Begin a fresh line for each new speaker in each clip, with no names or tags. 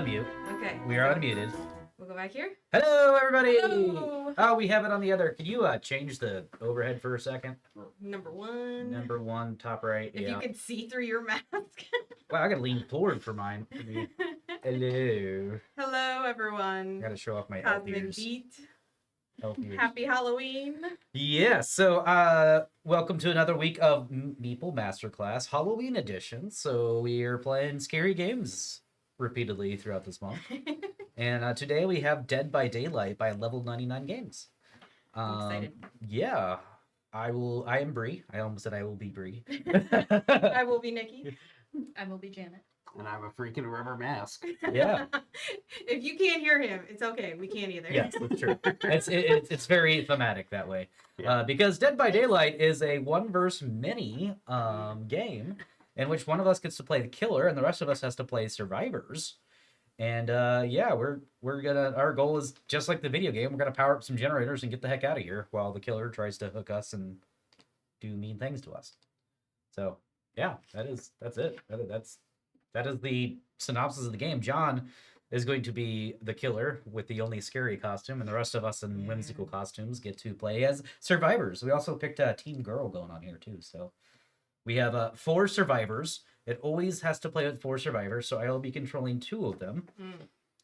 Mute.
Okay.
We are unmuted.
We'll go back here.
Hello, everybody.
Hello.
Oh, we have it on the other. Can you change the overhead for a second?
Number one.
Number one, top right.
If you could see through your mask.
Wow, I gotta lean forward for mine. Hello.
Hello, everyone.
I gotta show off my
Cosmic
ears.
Beat.
Ears.
Happy Halloween.
Yeah, so welcome to another week of Meeple Masterclass Halloween edition. So we are playing scary games repeatedly throughout this month. And today we have Dead by Daylight by Level 99 Games.
I'm excited.
Yeah, I am Bree. I almost said I will be Bree.
I will be Nikki.
I will be Janet.
And I have a freaking rubber mask.
Yeah.
If you can't hear him, it's okay. We can't either.
Yes, that's true. It's very thematic that way.
Yeah.
Because Dead by Daylight is a one verse mini game in which one of us gets to play the killer and the rest of us has to play survivors. And yeah, we're gonna, our goal is just like the video game, we're gonna power up some generators and get the heck out of here while the killer tries to hook us and do mean things to us. So yeah, that's it. That is the synopsis of the game. John is going to be the killer with the only scary costume, and the rest of us in whimsical costumes get to play as survivors. We also picked a Team Girl going on here too. So we have 4 survivors. It always has to play with 4 survivors, so I will be controlling 2 of them,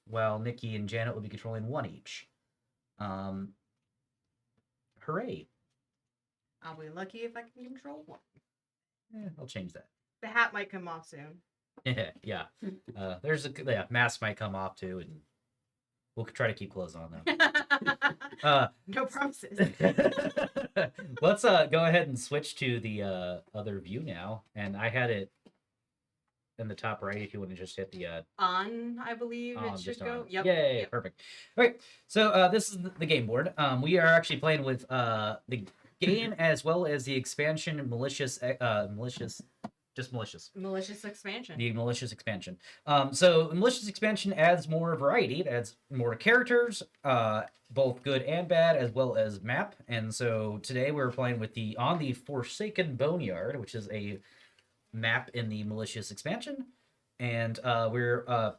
while Nikki and Janet will be controlling 1 each. Hooray!
I'll be lucky if I can control one.
I'll change that.
The hat might come off soon.
Yeah. Mask might come off too, and we'll try to keep clothes on though.
No promises.
Let's go ahead and switch to the other view now, and I had it in the top right. If you want to just hit the
On, I believe it should
just
go.
on.
Yep.
Yay!
Yep.
Perfect. All right. So this is the game board. We are actually playing with the game as well as the expansion malicious.
Malicious expansion.
The malicious expansion. So malicious expansion adds more variety. It adds more characters, both good and bad, as well as map. And so today we're playing with the Forsaken Boneyard, which is a map in the malicious expansion. And we're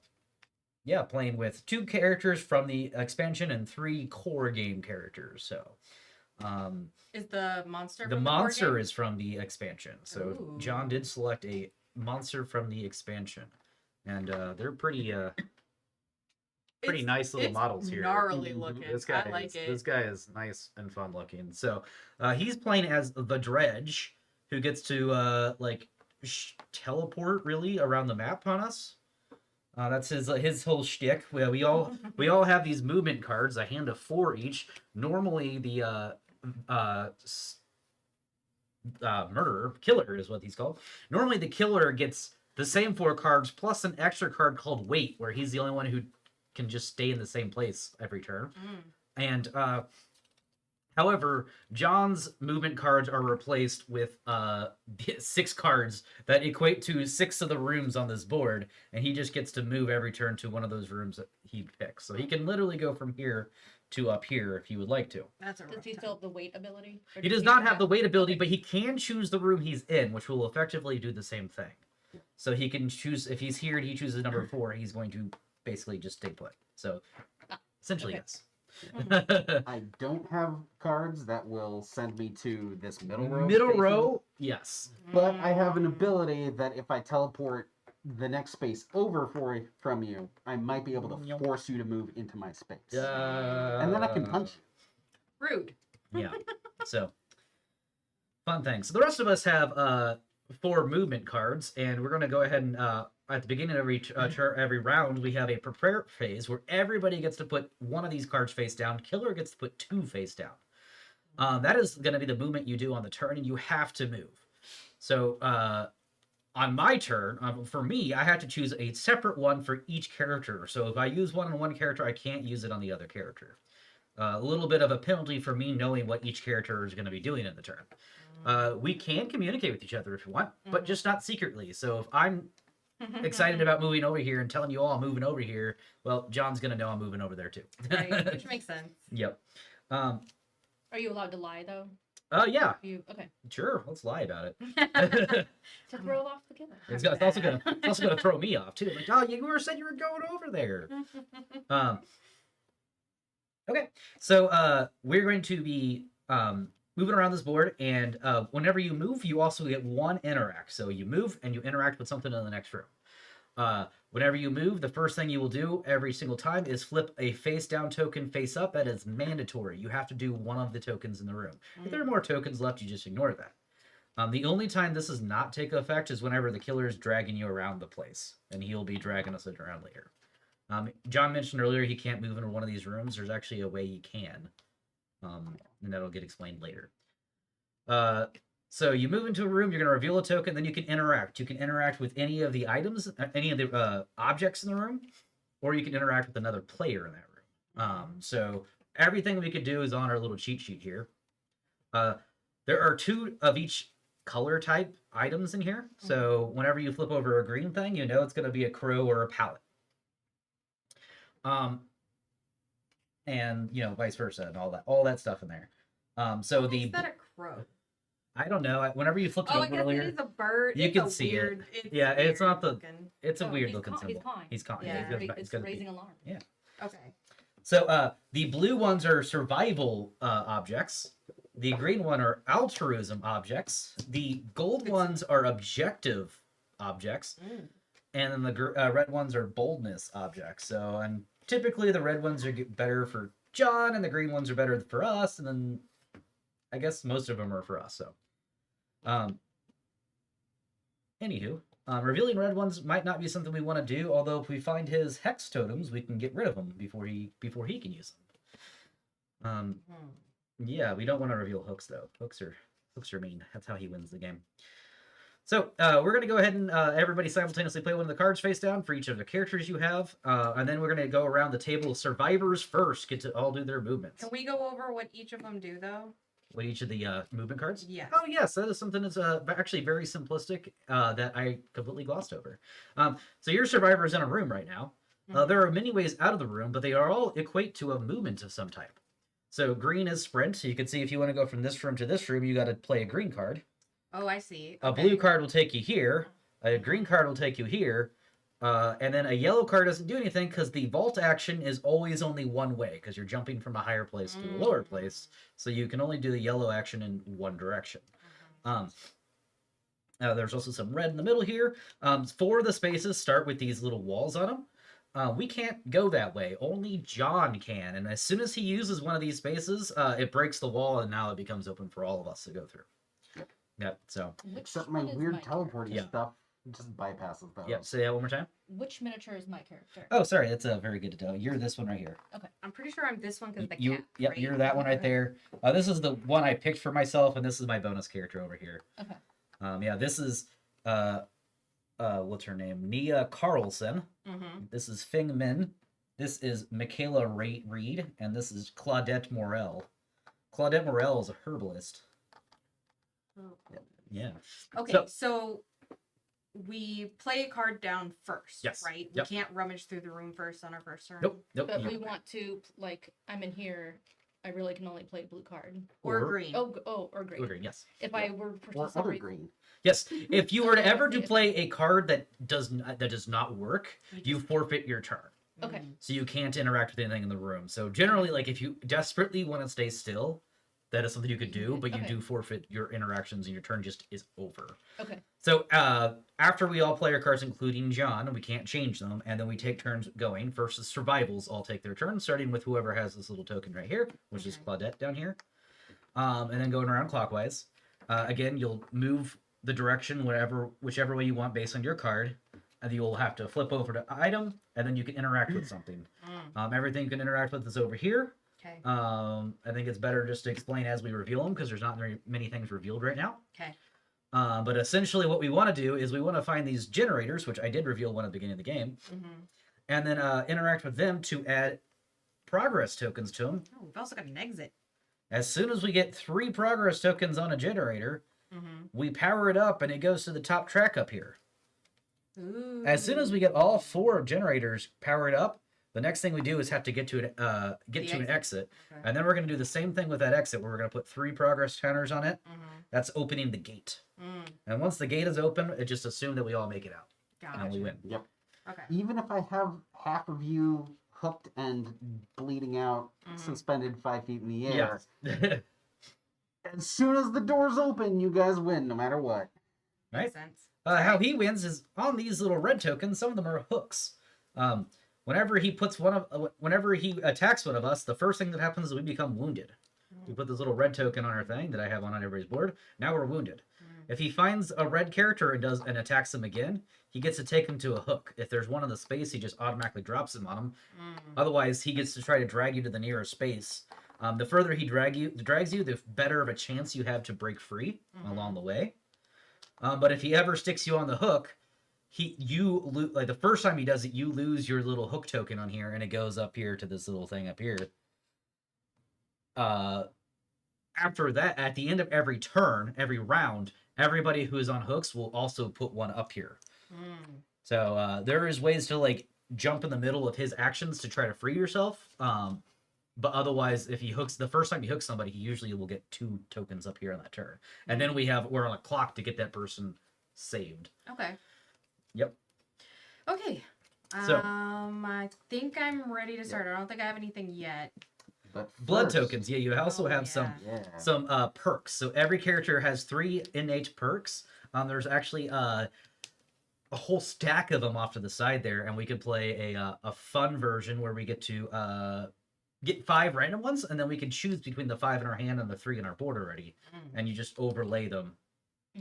playing with 2 characters from the expansion and 3 core game characters. So
Is the monster?
the
from
monster
board game?
is from the expansion. So
Ooh.
John did select a monster from the expansion, and they're pretty
It's-
nice little
it's
models here.
Gnarly looking.
This guy
I like it.
This guy is nice and fun looking. So he's playing as the Dredge, who gets to teleport really around the map on us. That's his whole shtick. We all have these movement cards, a hand of 4 each. Normally the murderer, killer is what he's called. Normally the killer gets the same 4 cards plus an extra card called wait, where he's the only one who can just stay in the same place every turn. And however, John's movement cards are replaced with 6 cards that equate to 6 of the rooms on this board, and he just gets to move every turn to one of those rooms that he picks. So he can literally go from here to up here if he would like to.
That's a
Does
rough
he
time.
still have the weight ability? Or
He does
he
not have the wait ability, but he can choose the room he's in, which will effectively do the same thing. So he can choose, if he's here and he chooses number 4, he's going to basically just stay put. So essentially,
okay.
yes.
I don't have cards that will send me to this middle row.
Middle
spaces,
row, yes.
But I have an ability that if I teleport the next space over from you, I might be able to force you to move into my space. And then I can punch you.
Rude.
Yeah. So, fun thing. So the rest of us have 4 movement cards, and we're going to go ahead and at the beginning of every round, we have a prepare phase where everybody gets to put 1 of these cards face down. Killer gets to put 2 face down. That is going to be the movement you do on the turn, and you have to move. So on my turn, for me, I have to choose a separate one for each character. So if I use one on one character, I can't use it on the other character. A little bit of a penalty for me knowing what each character is going to be doing in the turn. We can communicate with each other if you want, but just not secretly. So if I'm excited about moving over here and telling you all I'm moving over here, well, John's going to know I'm moving over there too.
Right, which makes sense.
Yep.
Are you allowed to lie though?
Yeah,
Okay.
sure. Let's lie about it.
To throw off the killer.
It's also gonna throw me off too. Like, oh, you said you were going over there. Okay, so we're going to be moving around this board, and whenever you move, you also get 1 interact. So you move and you interact with something in the next room. Whenever you move, the first thing you will do every single time is flip a face down token face up. That is mandatory. You have to do 1 of the tokens in the room. If there are more tokens left, you just ignore that. The only time this does not take effect is whenever the killer is dragging you around the place, and he'll be dragging us around later. John mentioned earlier he can't move into one of these rooms. There's actually a way he can, and that'll get explained later. So you move into a room, you're going to reveal a token, then you can interact. You can interact with any of the items, any of the objects in the room, or you can interact with another player in that room. So everything we could do is on our little cheat sheet here. There are 2 of each color type items in here. So whenever you flip over a green thing, you know it's going to be a crow or a pallet. And vice versa and all that stuff in there. So
Is that a crow?
I don't know. Whenever you flipped it
I
over
guess
earlier,
it is a bird.
you
It's
can
a
see
weird,
it.
It's
Yeah, it's not the.
looking.
It's a weird
he's
looking symbol.
He's calling.
He's calling.
Yeah.
It's gonna be-
Raising alarm.
Yeah.
Okay.
So the blue ones are survival objects. The green one are altruism objects. The gold ones are objective objects. And then the red ones are boldness objects. So, and typically the red ones are better for John, and the green ones are better for us. And then I guess most of them are for us. So, anywho, revealing red ones might not be something we want to do. Although if we find his hex totems, we can get rid of them before he can use them. Yeah, we don't want to reveal hooks though. Hooks are mean. That's how he wins the game. So we're going to go ahead and everybody simultaneously play one of the cards face down for each of the characters you have. And then we're going to go around the table. Survivors first get to all do their movements.
Can we go over what each of them do, though?
What each of the movement cards?
Yes.
Oh, yes. That is something that's actually very simplistic that I completely glossed over. So your survivor is in a room right now. There are many ways out of the room, but they are all equate to a movement of some type. So green is sprint. So you can see if you want to go from this room to this room, you got to play a green card.
Oh, I see.
A blue card will take you here. A green card will take you here. And then a yellow card doesn't do anything because the vault action is always only one way because you're jumping from a higher place to a lower place. So you can only do the yellow action in one direction. There's also some red in the middle here. 4 of the spaces start with these little walls on them. We can't go that way. Only John can. And as soon as he uses one of these spaces, it breaks the wall and now it becomes open for all of us to go through. Yep, so.
Except my weird teleporting stuff just bypasses those.
Yep, say that one more time.
Which miniature is my character?
Oh, sorry, that's a very good to tell. You're this one right here.
Okay.
I'm pretty sure I'm this one because the
You,
cat.
yep,
right?
you're that one right there. This is the one I picked for myself, and this is my bonus character over here.
Okay.
Yeah, this is, what's her name? Nia Carlson. This is Fing Min. This is Michaela Reed, and this is Claudette Morel. Claudette Morel is a herbalist.
Oh.
Yeah.
Okay, so we play a card down first,
Yes.
right?
Yep.
We can't rummage through the room first on our first turn.
Nope.
But we want to, like, I'm in here. I really can only play blue card.
Or green.
Or green.
Or green, yes.
If I were for
Or
some
other
reason-
green.
Yes. If you were to ever to play a card that does not work, you forfeit your turn.
Okay.
So you can't interact with anything in the room. So generally, like if you desperately want to stay still, that is something you could do, but you
Okay.
do forfeit your interactions and your turn just is over.
Okay.
So after we all play our cards, including John, we can't change them, and then we take turns going. First, the survivals all take their turn, starting with whoever has this little token right here, which is Claudette down here, and then going around clockwise. Again, you'll move the direction whichever way you want based on your card, and you'll have to flip over to item, and then you can interact with something. Everything you can interact with is over here.
Okay.
I think it's better just to explain as we reveal them because there's not very many things revealed right now.
Okay.
But essentially what we want to do is we want to find these generators, which I did reveal one at the beginning of the game, and then interact with them to add progress tokens to them.
Oh, we've also got an exit.
As soon as we get 3 progress tokens on a generator, we power it up and it goes to the top track up here.
Ooh.
As soon as we get all 4 generators powered up, the next thing we do is have to get to an exit.
Okay.
And then we're going to do the same thing with that exit where we're going to put 3 progress counters on it. That's opening the gate. And once the gate is open, it just assume that we all make it out.
Gotcha.
And we win.
Yep.
Okay.
Even if I have half of you hooked and bleeding out, suspended 5 feet in the air,
Yes.
as soon as the doors open, you guys win, no matter what.
Right?
Makes sense.
How he wins is on these little red tokens. Some of them are hooks. Whenever he attacks one of us, the first thing that happens is we become wounded. We put this little red token on our thing that I have on everybody's board. Now we're wounded. If he finds a red character and attacks him again, he gets to take him to a hook. If there's one in the space, he just automatically drops him on him. Otherwise, he gets to try to drag you to the nearest space. The further he drags you, the better of a chance you have to break free along the way. But if he ever sticks you on the hook, like the first time he does it, you lose your little hook token on here, and it goes up here to this little thing up here. After that, at the end of every turn, every round, everybody who is on hooks will also put one up here. So there is ways to like jump in the middle of his actions to try to free yourself. But otherwise, if he hooks the first time he hooks somebody, he usually will get 2 tokens up here on that turn, and then we're on a clock to get that person saved.
Okay.
Yep.
Okay.
So-
I think I'm ready to start. I don't think I have anything yet.
But
Blood
first-
tokens. Yeah, you also have some perks. So every character has 3 innate perks. There's actually a whole stack of them off to the side there, and we could play a fun version where we get to get 5 random ones, and then we can choose between the 5 in our hand and the 3 in our board already, and you just overlay them.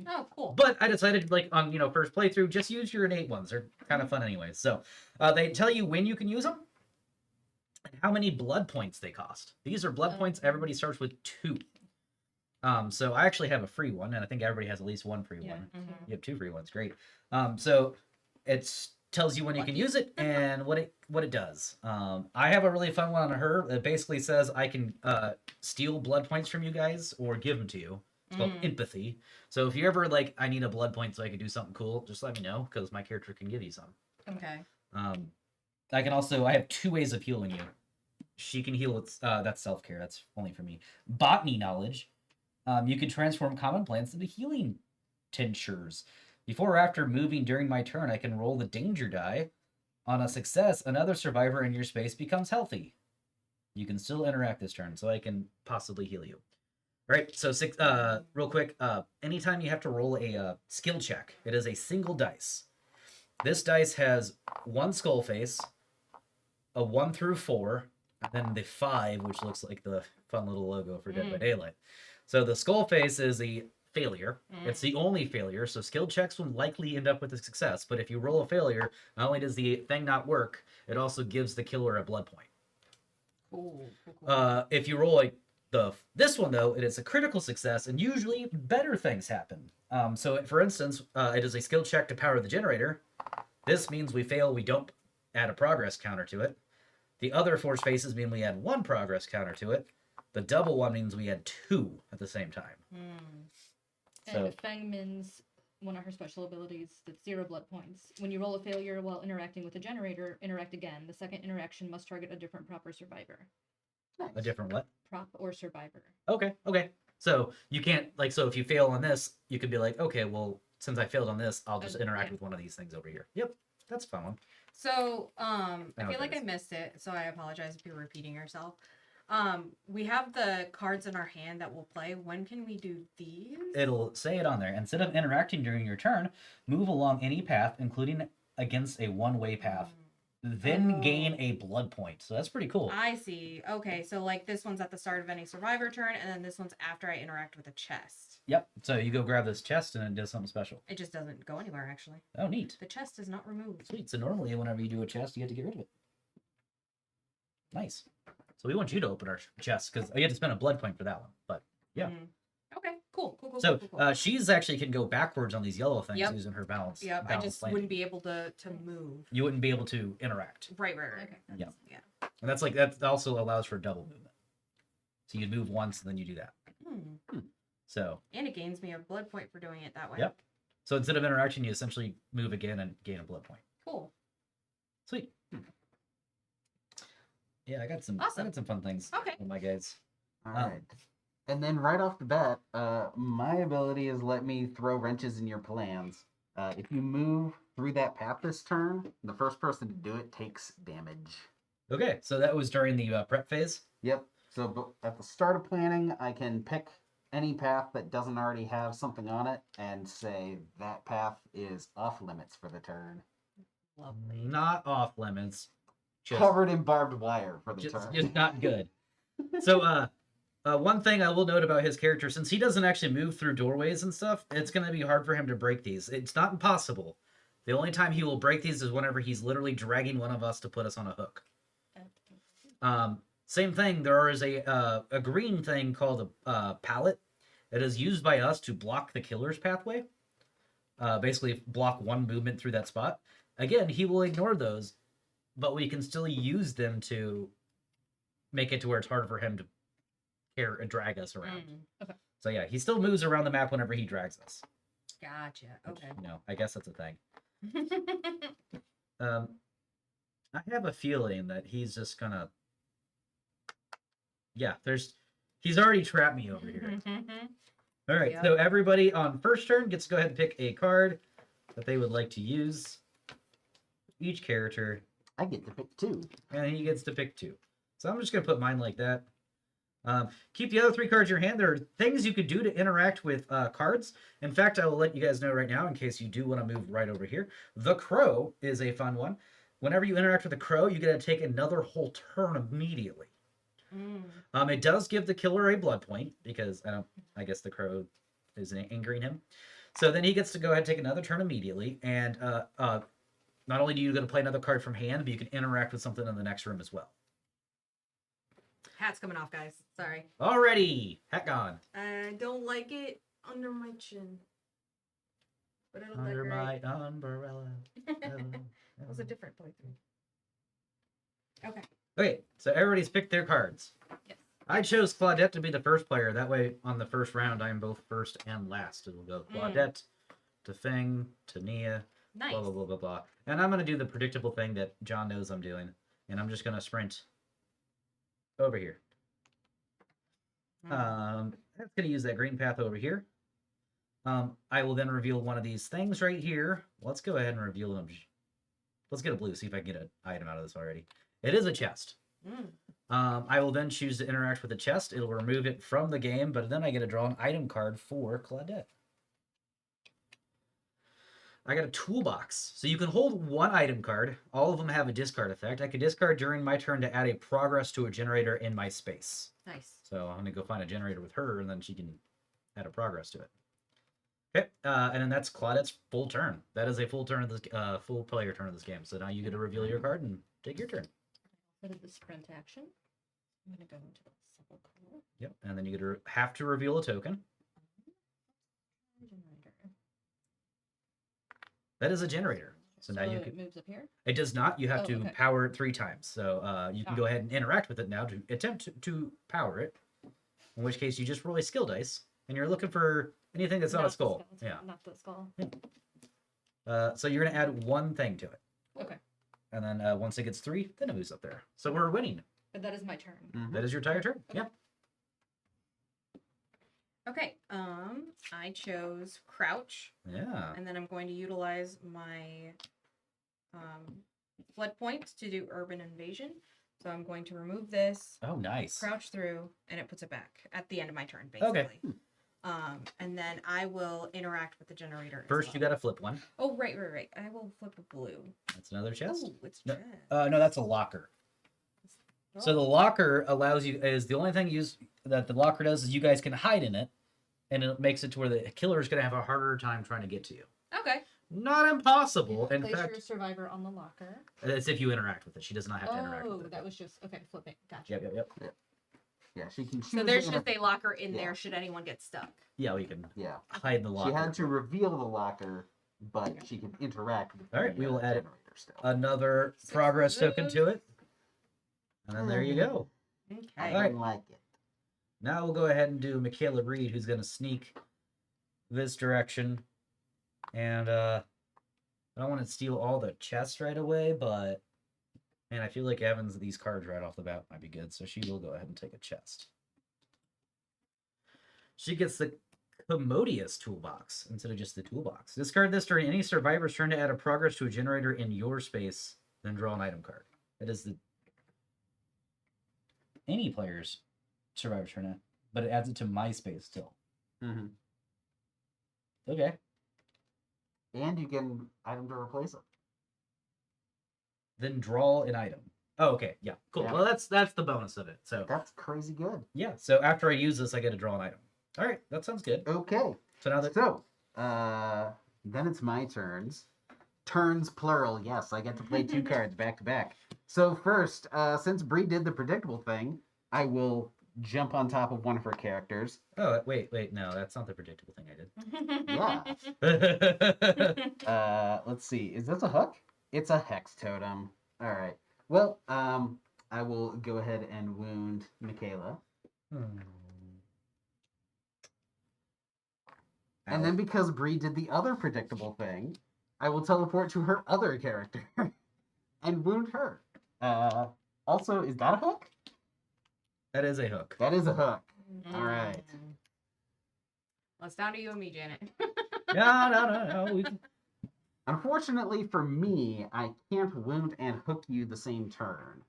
Oh, cool.
But I decided, like, on first playthrough, just use your innate ones. They're kind of fun anyways. So they tell you when you can use them and how many blood points they cost. These are blood points. Everybody starts with 2. So I actually have a free one, and I think everybody has at least 1 free one. You have 2 free ones. Great. So it tells you when you can use it and what it does. I have a really fun one on her that basically says I can steal blood points from you guys or give them to you. It's called empathy. So if you're ever like, I need a blood point so I can do something cool, just let me know, because my character can give you some.
Okay.
I have 2 ways of healing you. She can heal, that's self-care, that's only for me. Botany knowledge. You can transform common plants into healing tinctures. Before or after moving during my turn, I can roll the danger die. On a success, another survivor in your space becomes healthy. You can still interact this turn, so I can possibly heal you. All right, so real quick, anytime you have to roll a skill check, it is a single dice. This dice has 1 skull face, a 1 through 4, and then the 5, which looks like the fun little logo for Dead by Daylight. So the skull face is the failure. It's the only failure, so skill checks will likely end up with a success. But if you roll a failure, not only does the thing not work, it also gives the killer a blood point.
Cool.
If you roll this one though, it is a critical success, and usually better things happen. So for instance, it is a skill check to power the generator. This means we fail, we don't add a progress counter to it. The other force faces mean we add 1 progress counter to it. The double one means we add 2 at the same time.
And Fangmin's one of her special abilities that's 0 blood points. When you roll a failure while interacting with a generator, interact again. The second interaction must target a different prop or survivor.
A different what?
Prop or survivor.
Okay. So you can't, so if you fail on this, you could be like, okay, well, since I failed on this, I'll just interact with one of these things over here. Yep, that's a fun one.
So, I
know
feel
what
like
that
I
is.
missed it, so I apologize if you're repeating yourself. We have the cards in our hand that we'll play. When can we do these?
It'll say it on there. Instead of interacting during your turn, move along any path, including against a one-way path. Then gain a blood point. So that's pretty cool.
I see. Okay, so like this one's at the start of any survivor turn, and then this one's after I interact with a chest.
Yep. So you go grab this chest and it does something special.
It just doesn't go anywhere, actually.
Oh, neat.
The chest is not removed.
Sweet. So normally whenever you do a chest, you get to get rid of it. Nice. So we want you to open our chest, because you have to spend a blood point for that one. But yeah.
Okay, cool.
So
cool.
she's actually can go backwards on these yellow things
Yep.
using her balance.
Yep, I
balance
just
landing.
wouldn't be able to move.
You wouldn't be able to interact.
Right.
Okay.
Yeah.
Yeah.
And that also allows for double movement. So you'd move once and then you do that. So
And it gains me a blood point for doing it that way.
Yep. So instead of interaction, you essentially move again and gain a blood point.
Cool.
Sweet. Yeah, I got some fun things
Okay.
with my guys.
All right. And then right off the bat, my ability is let me throw wrenches in your plans. If you move through that path this turn, the first person to do it takes damage.
Okay, so that was during the prep phase.
Yep. So at the start of planning, I can pick any path that doesn't already have something on it and say that path is off limits for the turn.
Lovely.
Not off limits. Just,
Covered in barbed wire for the
just,
turn.
just not good. So One thing I will note about his character, since he doesn't actually move through doorways and stuff, it's going to be hard for him to break these. It's not impossible. The only time he will break these is whenever he's literally dragging one of us to put us on a hook. Same thing. There is a green thing called a pallet that is used by us to block the killer's pathway. Basically, block one movement through that spot. Again, he will ignore those, but we can still use them to make it to where it's harder for him to drag us around.
Okay.
So yeah, he still moves around the map whenever he drags us.
Gotcha.
Which,
Okay.
you know, I guess that's a thing. I have a feeling that he's just gonna. Yeah, he's already trapped me over here. All right,
Yep.
so everybody on first turn gets to go ahead and pick a card that they would like to use. Each character,
I get to pick 2.
and he gets to pick 2. So I'm just gonna put mine like that. Keep the other 3 cards in your hand. There are things you could do to interact with cards. In fact, I will let you guys know right now in case you do want to move right over here. The Crow is a fun one. Whenever you interact with a crow, you get to take another whole turn immediately. It does give the killer a blood point because I guess the crow is angering him. So then he gets to go ahead and take another turn immediately. And not only do you get to play another card from hand, but you can interact with something in the next room as well.
Hat's coming off, guys. Sorry.
Already, hat gone.
I don't like it under my chin. But it'll
Under
decorate.
my umbrella.
That was a different playthrough. Okay.
Okay, so everybody's picked their cards.
Yes.
I chose Claudette to be the first player. That way, on the first round, I am both first and last. It'll go Claudette to Feng to Nia,
Nice.
blah, blah, blah, blah, blah. And I'm going to do the predictable thing that John knows I'm doing. And I'm just going to sprint over here. That's going to use that green path over here. I will then reveal one of these things right here. Let's go ahead and reveal them. Let's get a blue, see if I can get an item out of this already. It is a chest. I will then choose to interact with the chest. It'll remove it from the game, but then I get to draw an item card for Claudette. I got a toolbox. So you can hold one item card. All of them have a discard effect. I can discard during my turn to add a progress to a generator in my space.
Nice.
So I'm going to go find a generator with her, and then she can add a progress to it. Okay, and then that's Claudette's full turn. That is a full turn of this, full player turn of this game. So now you get to reveal your card and take your turn.
That is the sprint action. I'm gonna go into the sepulchre.
Yep, and then you get to have to reveal a token.
Generator.
That is a generator. So now you
it
can.
moves up here.
It does not. You have
Oh,
to
okay.
power it 3 times. So you can go ahead and interact with it now to attempt to power it. In which case, you just roll a skill dice, and you're looking for anything that's not a
the
skull.
skeleton,
Yeah.
Not the skull.
So you're gonna add one thing to it,
Okay.
and then once it gets 3, then it moves up there. So we're winning.
But that is my turn.
That is your entire turn.
Okay.
Yeah.
Okay. I chose crouch,
Yeah.
and then I'm going to utilize my flood points to do urban invasion. So I'm going to remove this,
Oh, nice.
crouch through, and it puts it back at the end of my turn, basically. And then I will interact with the generator.
First, you gotta flip one.
Oh, right. I will flip a blue.
That's another chest.
Oh, it's
No,
chest.
No, that's a locker. So the locker allows you is the only thing that the locker does is you guys can hide in it, and it makes it to where the killer is gonna have a harder time trying to get to you.
Okay.
Not impossible. In
Place
fact,
your survivor on the locker.
it's if you interact with it. She does not have to interact
Oh,
with it.
that was just okay. Flipping. Gotcha.
Yep.
Yeah, she can choose.
So there's
to
just a locker in
Yeah.
there should anyone get stuck.
Yeah, we can
Yeah.
hide in the locker.
She had to reveal the locker, but she can interact with
All right,
the
we will add it.
generator still.
Another
6
progress
of
token
those.
to it. And then there you go.
Okay.
I
All right.
don't like it.
Now we'll go ahead and do Michaela Reed, who's going to sneak this direction. And I don't want to steal all the chests right away, but man, I feel like Evans, these cards right off the bat might be good. So she will go ahead and take a chest. She gets the Commodious toolbox instead of just the toolbox. Discard this during any survivor's turn to add a progress to a generator in your space, then draw an item card. That is the any player's survivor's turn, but it adds it to my space still.
Mm-hmm.
Okay.
And you get an item to replace it.
Then draw an item. Oh, okay. Yeah. Cool.
Yeah.
Well, that's the bonus of it. So
That's crazy good.
yeah. So after I use this, I get to draw an item. All right. That sounds good.
Okay.
So now that
So, then it's my turns. Turns plural. Yes, I get to play 2 cards back to back. So first, since Bree did the predictable thing, I will jump on top of one of her characters.
oh wait, no, that's not the predictable thing
Yeah.
I did.
Let's see. Is this a hook? It's a hex totem. All right. Well, I will go ahead and wound Michaela. And then because Bree did the other predictable thing, I will teleport to her other character and wound her. Also, is that a hook?
That is a hook.
That is a hook. All right.
Well, it's down to you and me, Janet.
No.
Unfortunately for me, I can't wound and hook you the same turn.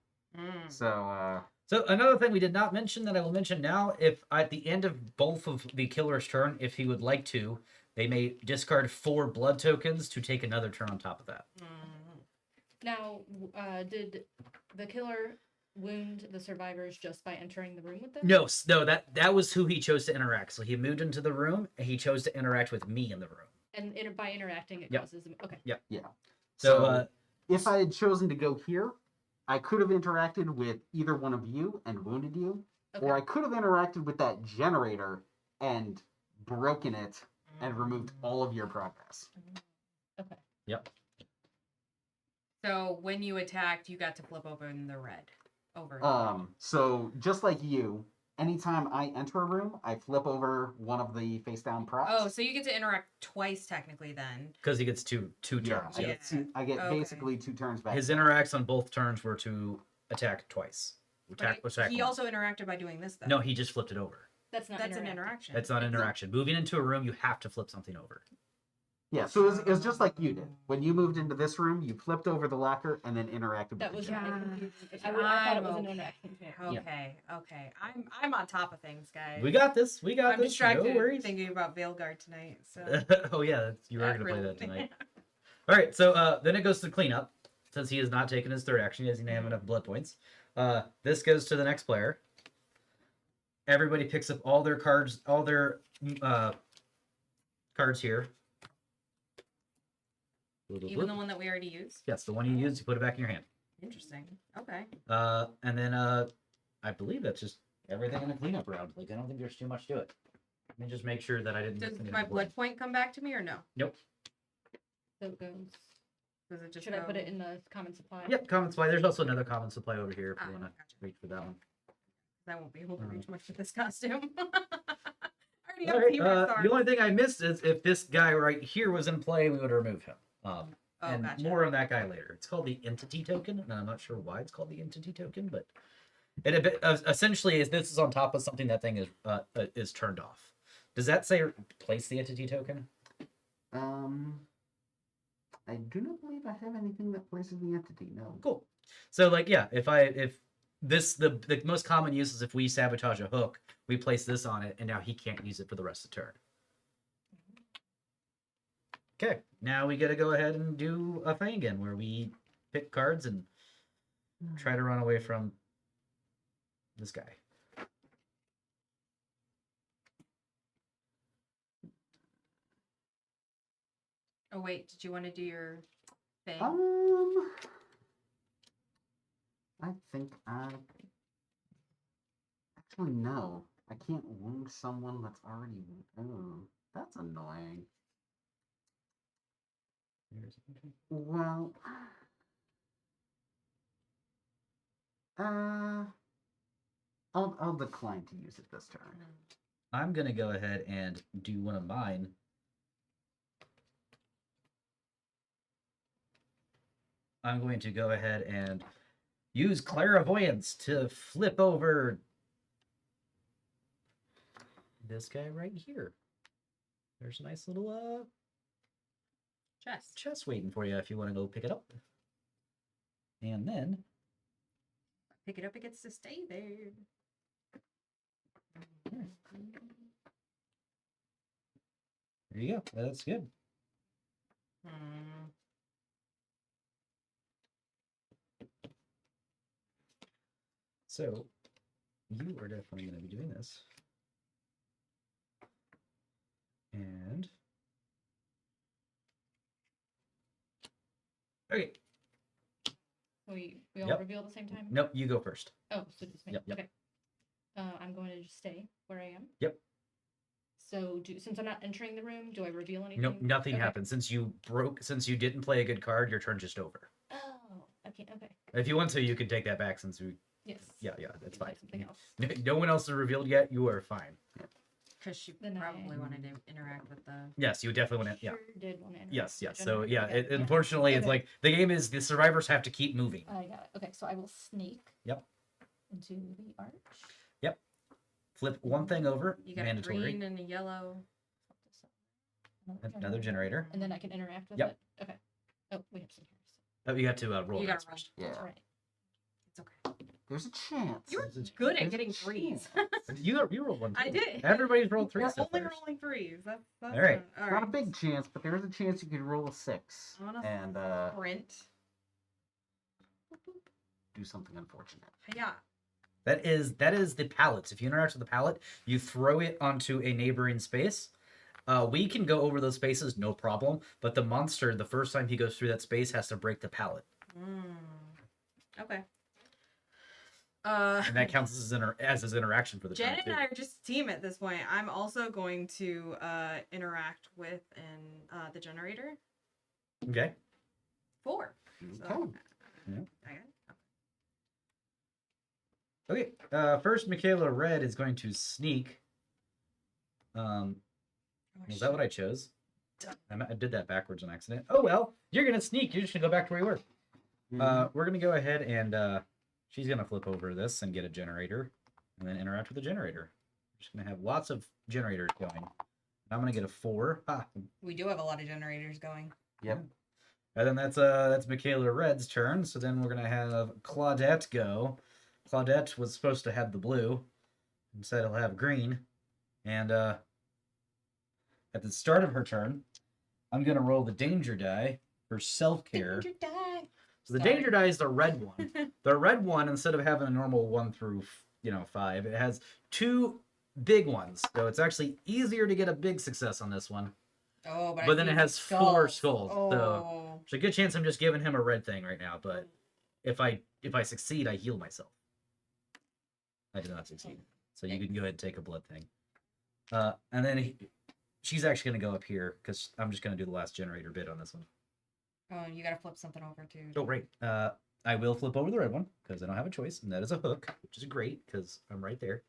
So,
So another thing we did not mention that I will mention now, if at the end of both of the killer's turn, if he would like to, they may discard 4 blood tokens to take another turn on top of that.
Now, did the killer wound the survivors just by entering the room with them?
No, that was who he chose to interact. So he moved into the room, and he chose to interact with me in the room.
And by interacting, it
Yep.
causes them. Okay.
Yep.
yeah.
So
if I had chosen to go here, I could have interacted with either one of you and wounded you,
Okay.
or I could have interacted with that generator and broken it and removed all of your progress.
Okay.
Yep.
So when you attacked, you got to flip open the red.
So just like you, anytime I enter a room, I flip over one of the face down props.
Oh, so you get to interact twice technically then.
because he gets two turns.
I
Yeah.
get, I get
Okay.
basically 2 turns back.
His interacts on both turns were to attack twice.
But he also interacted by doing this though.
No, he just flipped it over.
That's not
That's an
interacting.
interaction.
That's not interaction. Moving into a room, you have to flip something over.
Yeah, so it was just like you did. When you moved into this room, you flipped over the locker and then interacted
That
with
was
the
my
generator.
confusion. I thought it was an interaction.
Okay. I'm on top of things, guys.
We got this.
I'm
this.
distracted
No worries.
thinking about Veilguard tonight. So
Oh yeah, you are going to play
really.
that tonight. All right, so then it goes to cleanup. Since he has not taken his third action, he doesn't have enough blood points. This goes to the next player. Everybody picks up all their cards, cards here.
Even the one that we already used.
Yes, the one you used, you put it back in your hand.
Interesting. Okay.
And then I believe that's just everything in the cleanup round. Like I don't think there's too much to it. Let me just make sure that I didn't.
Does
miss any
my
blood.
blood point come back to me or no?
Nope.
So it goes.
Does it just
Should I put it in the common supply?
Yep, common supply. There's also another common supply over here if you want to
Gotcha.
reach for that one.
I won't be able to reach much with this costume. I already
All
have
right,
T-Rex arms.
the only thing I missed is if this guy right here was in play, we would remove him. And
gotcha.
more on that guy later. It's called the entity token, and I'm not sure why it's called the entity token, but it essentially is this is on top of something that thing is turned off. Does that say place the entity token?
I do not believe I have anything that places the entity. No.
Cool. So like yeah, if this the most common use is if we sabotage a hook, we place this on it, and now he can't use it for the rest of the turn. Okay, now we got to go ahead and do a thing again where we pick cards and try to run away from this guy.
Oh wait, did you want to do your thing?
I think actually no. I can't wound someone that's already. Oh, that's annoying. Well, I'll decline to use it this turn.
I'm gonna go ahead and do one of mine. I'm going to go ahead and use clairvoyance to flip over this guy right here. There's a nice little chest waiting for you if you want to go pick it up. And then
Pick it up, it gets to stay there.
there you go. That's good. So you are definitely going to be doing this. And okay.
We all
Yep.
reveal at the same time?
Nope, you go first.
Oh, so just me.
Yep, yep.
Okay. I'm going to just stay where I am.
Yep.
So since I'm not entering the room, do I reveal anything?
Nope, nothing
Okay.
happens. Since you didn't play a good card, your turn's just over.
Oh, okay.
If you want to, you can take that back since we.
Yes.
Yeah, that's
Like
fine.
something else.
No one else is revealed yet. You are fine.
Because you
Then
probably
I-
wanted to interact with the.
Yes, you definitely want to. Yeah.
Sure did want to interact
Yes,
with
yes.
the
So
generator.
yeah,
Okay,
unfortunately, it's
Okay.
like the game is the survivors have to keep moving.
I got it. Okay, so I will sneak.
Yep.
Into the arch.
Flip one thing over,
You got a
mandatory.
green and a yellow.
Another generator.
And then I can interact with
Yep.
it. Okay. Oh, we have some here.
Oh, you have to roll
You
dice
gotta roll.
first.
Yeah.
That's right.
It's okay.
There's a chance.
You're
There's a-
good at
There's
getting
a
threes.
chance.
You rolled one.
I
too.
did.
Everybody's rolled three
We're
so
only
far.
rolling threes. That's
All right.
All
Not a big chance, but there is a chance you could roll a 6
I wanna
and
Sprint.
do something unfortunate.
Yeah.
That is the pallets. If you interact with the pallet, you throw it onto a neighboring space. We can go over those spaces, no problem. But the monster, the first time he goes through that space, has to break the pallet,
Okay.
and that counts as his interaction for the
Jen
turn
and
too.
I are just a team at this point. I'm also going to interact with the generator.
Okay.
4.
Okay.
Yeah.
I got it.
Okay. First, Michaela Red is going to sneak. Was that what I chose? I did that backwards on accident. Oh well, you're gonna sneak. You're just gonna go back to where you were. We're gonna go ahead and she's gonna flip over this and get a generator, and then interact with the generator. We're just gonna have lots of generators going. I'm gonna get a 4.
We do have a lot of generators going.
Yep.
And then that's Michaela Red's turn. So then we're gonna have Claudette go. Claudette was supposed to have the blue. Instead, he'll have green. And at the start of her turn, I'm gonna roll the danger die for self-care.
Danger die.
So the
Sorry.
danger die is the red one. The red one, instead of having a normal 1 through 5, it has 2 big ones. So it's actually easier to get a big success on this one.
Oh,
But then it has 4 skulls.
Oh.
So there's a good chance I'm just giving him a red thing right now. But if I succeed, I heal myself. I did not succeed. So you can go ahead and take a blood thing. And then she's actually going to go up here because I'm just going to do the last generator bit on this one.
Oh, you gotta flip something over too.
Oh, right. I will flip over the red one because I don't have a choice, and that is a hook, which is great because I'm right there.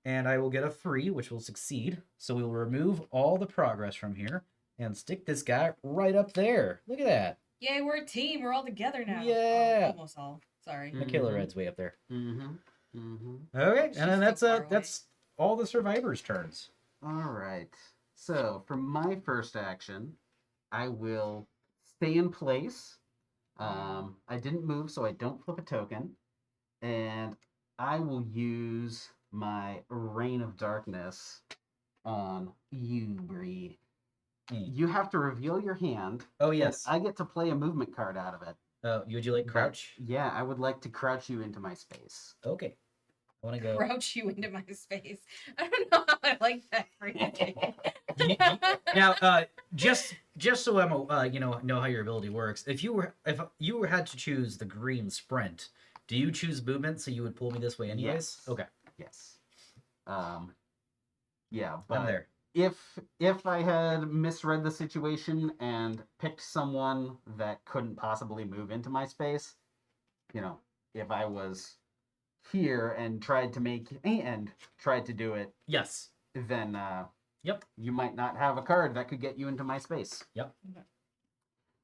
And I will get a 3, which will succeed. So we will remove all the progress from here and stick this guy right up there. Look at that.
Yay, we're a team. We're all together now.
Yeah.
Almost all. Sorry.
Michaela Red's way up there.
Mm-hmm. Mm-hmm.
Okay,
She's
and then
so far away.
that's all the survivors' turns.
All right. So for my first action, I will stay in place. I didn't move, so I don't flip a token. And I will use my Reign of Darkness on you, Breed. You have to reveal your hand.
Oh
and
yes.
I get to play a movement card out of it.
Would you like crouch?
Yeah, I would like to crouch you into my space.
Okay. I want to go.
Crouch you into my space. I don't know how I like that phrasing.
Now, just so I'm know how your ability works. If you had to choose the green sprint, do you choose movement so you would pull me this way anyways?
Yes.
Okay.
Yes. Yeah, but
I'm there.
if I had misread the situation and picked someone that couldn't possibly move into my space, if I was here and tried to do it,
Yes.
then
Yep.
you might not have a card that could get you into my space.
Yep.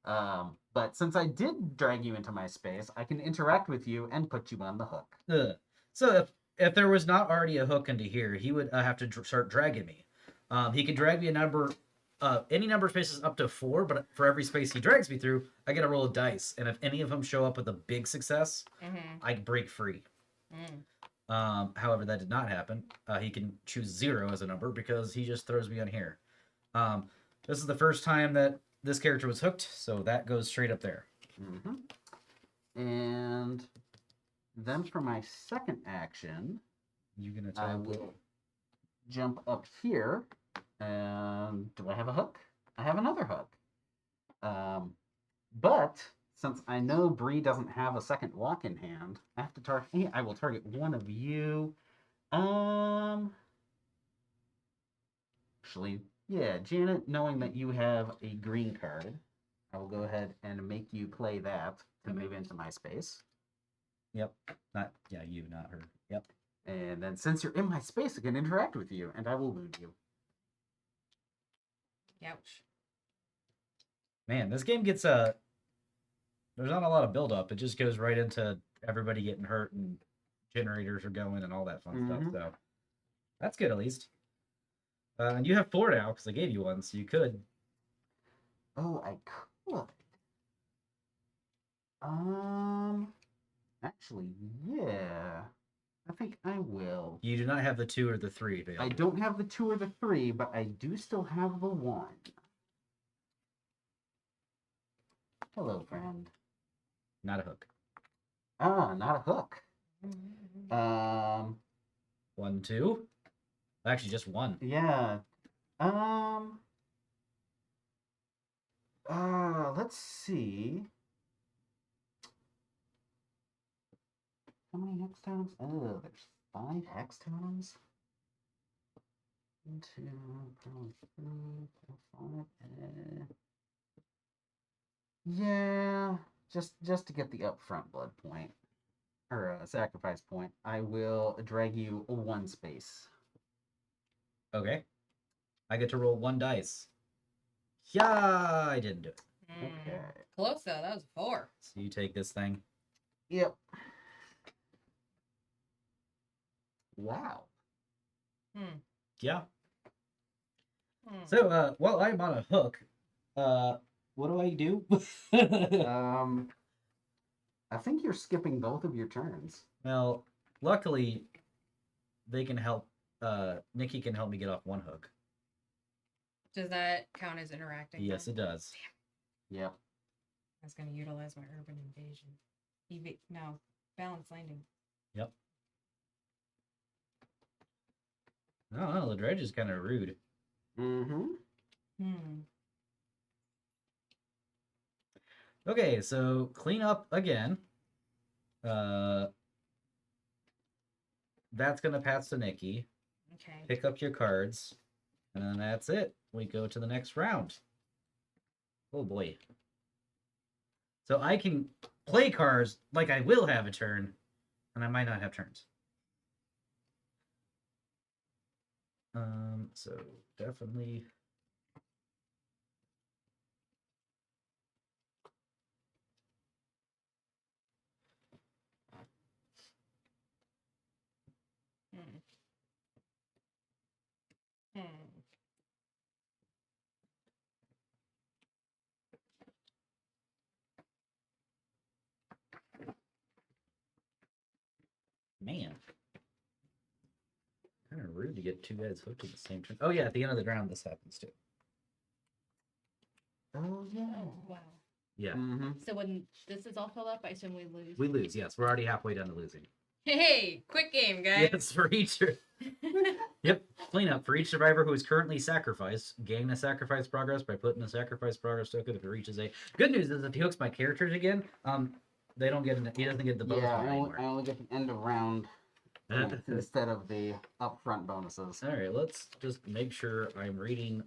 But since I did drag you into my space, I can interact with you and put you on the hook.
So if there was not already a hook into here, he would have to start dragging me. He can drag me any number of spaces up to 4, but for every space he drags me through, I get to roll a dice. And if any of them show up with a big success, I break free. However, that did not happen. He can choose 0 as a number because he just throws me on here. This is the first time that this character was hooked, so that goes straight up there.
And Then for my second action,
You gonna
I
tell
will jump up here. And do I have a hook? I have another hook. But since I know Bree doesn't have a second walk in hand, I have to target. I will target one of you. Actually, yeah, Janet. Knowing that you have a green card, I will go ahead and make you play that to
Okay.
move into my space.
Yep. Not you, not her. Yep.
And then since you're in my space, I can interact with you, and I will wound you.
Ouch.
Man, this game gets there's not a lot of build up. It just goes right into everybody getting hurt and generators are going and all that fun stuff.
Mhm.
So that's good at least. And you have 4 now because I gave you one, so you could.
Oh, I could. Actually, yeah. I think I will.
You do not have the 2 or the 3
I
available.
don't have the 2 or the 3, but I do still have the 1. Hello, friend.
Not a hook.
Ah, not a hook.
Mm-hmm.
1, 2. Actually, just 1.
Yeah. Let's see. How many hex tones? Oh, there's 5 hex tones. 1, 2, probably 3, 4, 5. Yeah, just to get the upfront blood point or sacrifice point, I will drag you 1 space.
Okay. I get to roll 1 dice. Yeah, I didn't do it.
Okay.
Close though. That was a 4.
So you take this thing.
Yep. Wow.
Yeah.
Hmm.
So, while I'm on a hook, what do I do?
I think you're skipping both of your turns.
Well, luckily, they can help. Nikki can help me get off 1 hook.
Does that count as interacting?
Yes,
then?
it does.
Yep.
I was going to utilize my urban invasion. No, balance landing.
Yep. I don't know. The dredge is kind of rude.
Mm-hmm.
Okay, so clean up again. That's gonna pass to Nikki.
Okay.
Pick up your cards, and then that's it. We go to the next round. Oh boy. So I can play cards like I will have a turn, and I might not have turns. So definitely.
Hmm.
Man. Kind of rude to get 2 guys hooked at the same turn. Oh yeah, at the end of the round this happens too.
Oh yeah.
Oh, wow.
Yeah.
Mm-hmm.
So when this is all filled up, I assume we lose.
We lose, yes. We're already halfway done to losing.
Hey, quick game, guys.
Yes, for each. Yep. Cleanup. For each survivor who is currently sacrificed, gain a sacrifice progress by putting a sacrifice progress token if it reaches a. Good news is if he hooks my characters again, they don't get he doesn't get the bonus
Yeah,
one
I
anymore.
only get the end of round points instead of the upfront bonuses.
All right, let's just make sure I'm reading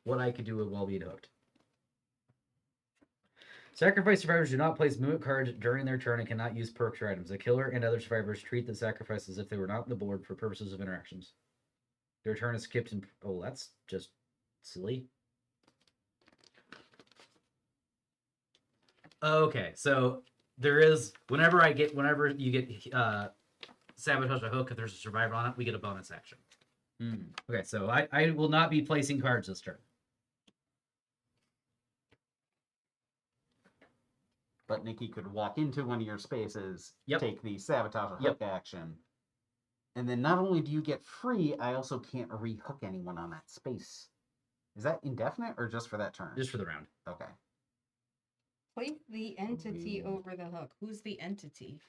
what I could do while being hooked. Sacrifice survivors do not place movement cards during their turn and cannot use perks or items. The killer and other survivors treat the sacrifice as if they were not on the board for purposes of interactions. Their turn is skipped and oh, that's just silly. Okay, so there is whenever you get sabotage a hook, if there's a survivor on it, we get a bonus action. Okay, so I will not be placing cards this turn.
But Nikki could walk into one of your spaces,
Yep.
take the sabotage a
Yep.
hook action. And then not only do you get free, I also can't re-hook anyone on that space. Is that indefinite or just for that turn?
Just for the round.
Okay.
Place the entity over the hook. Who's the entity?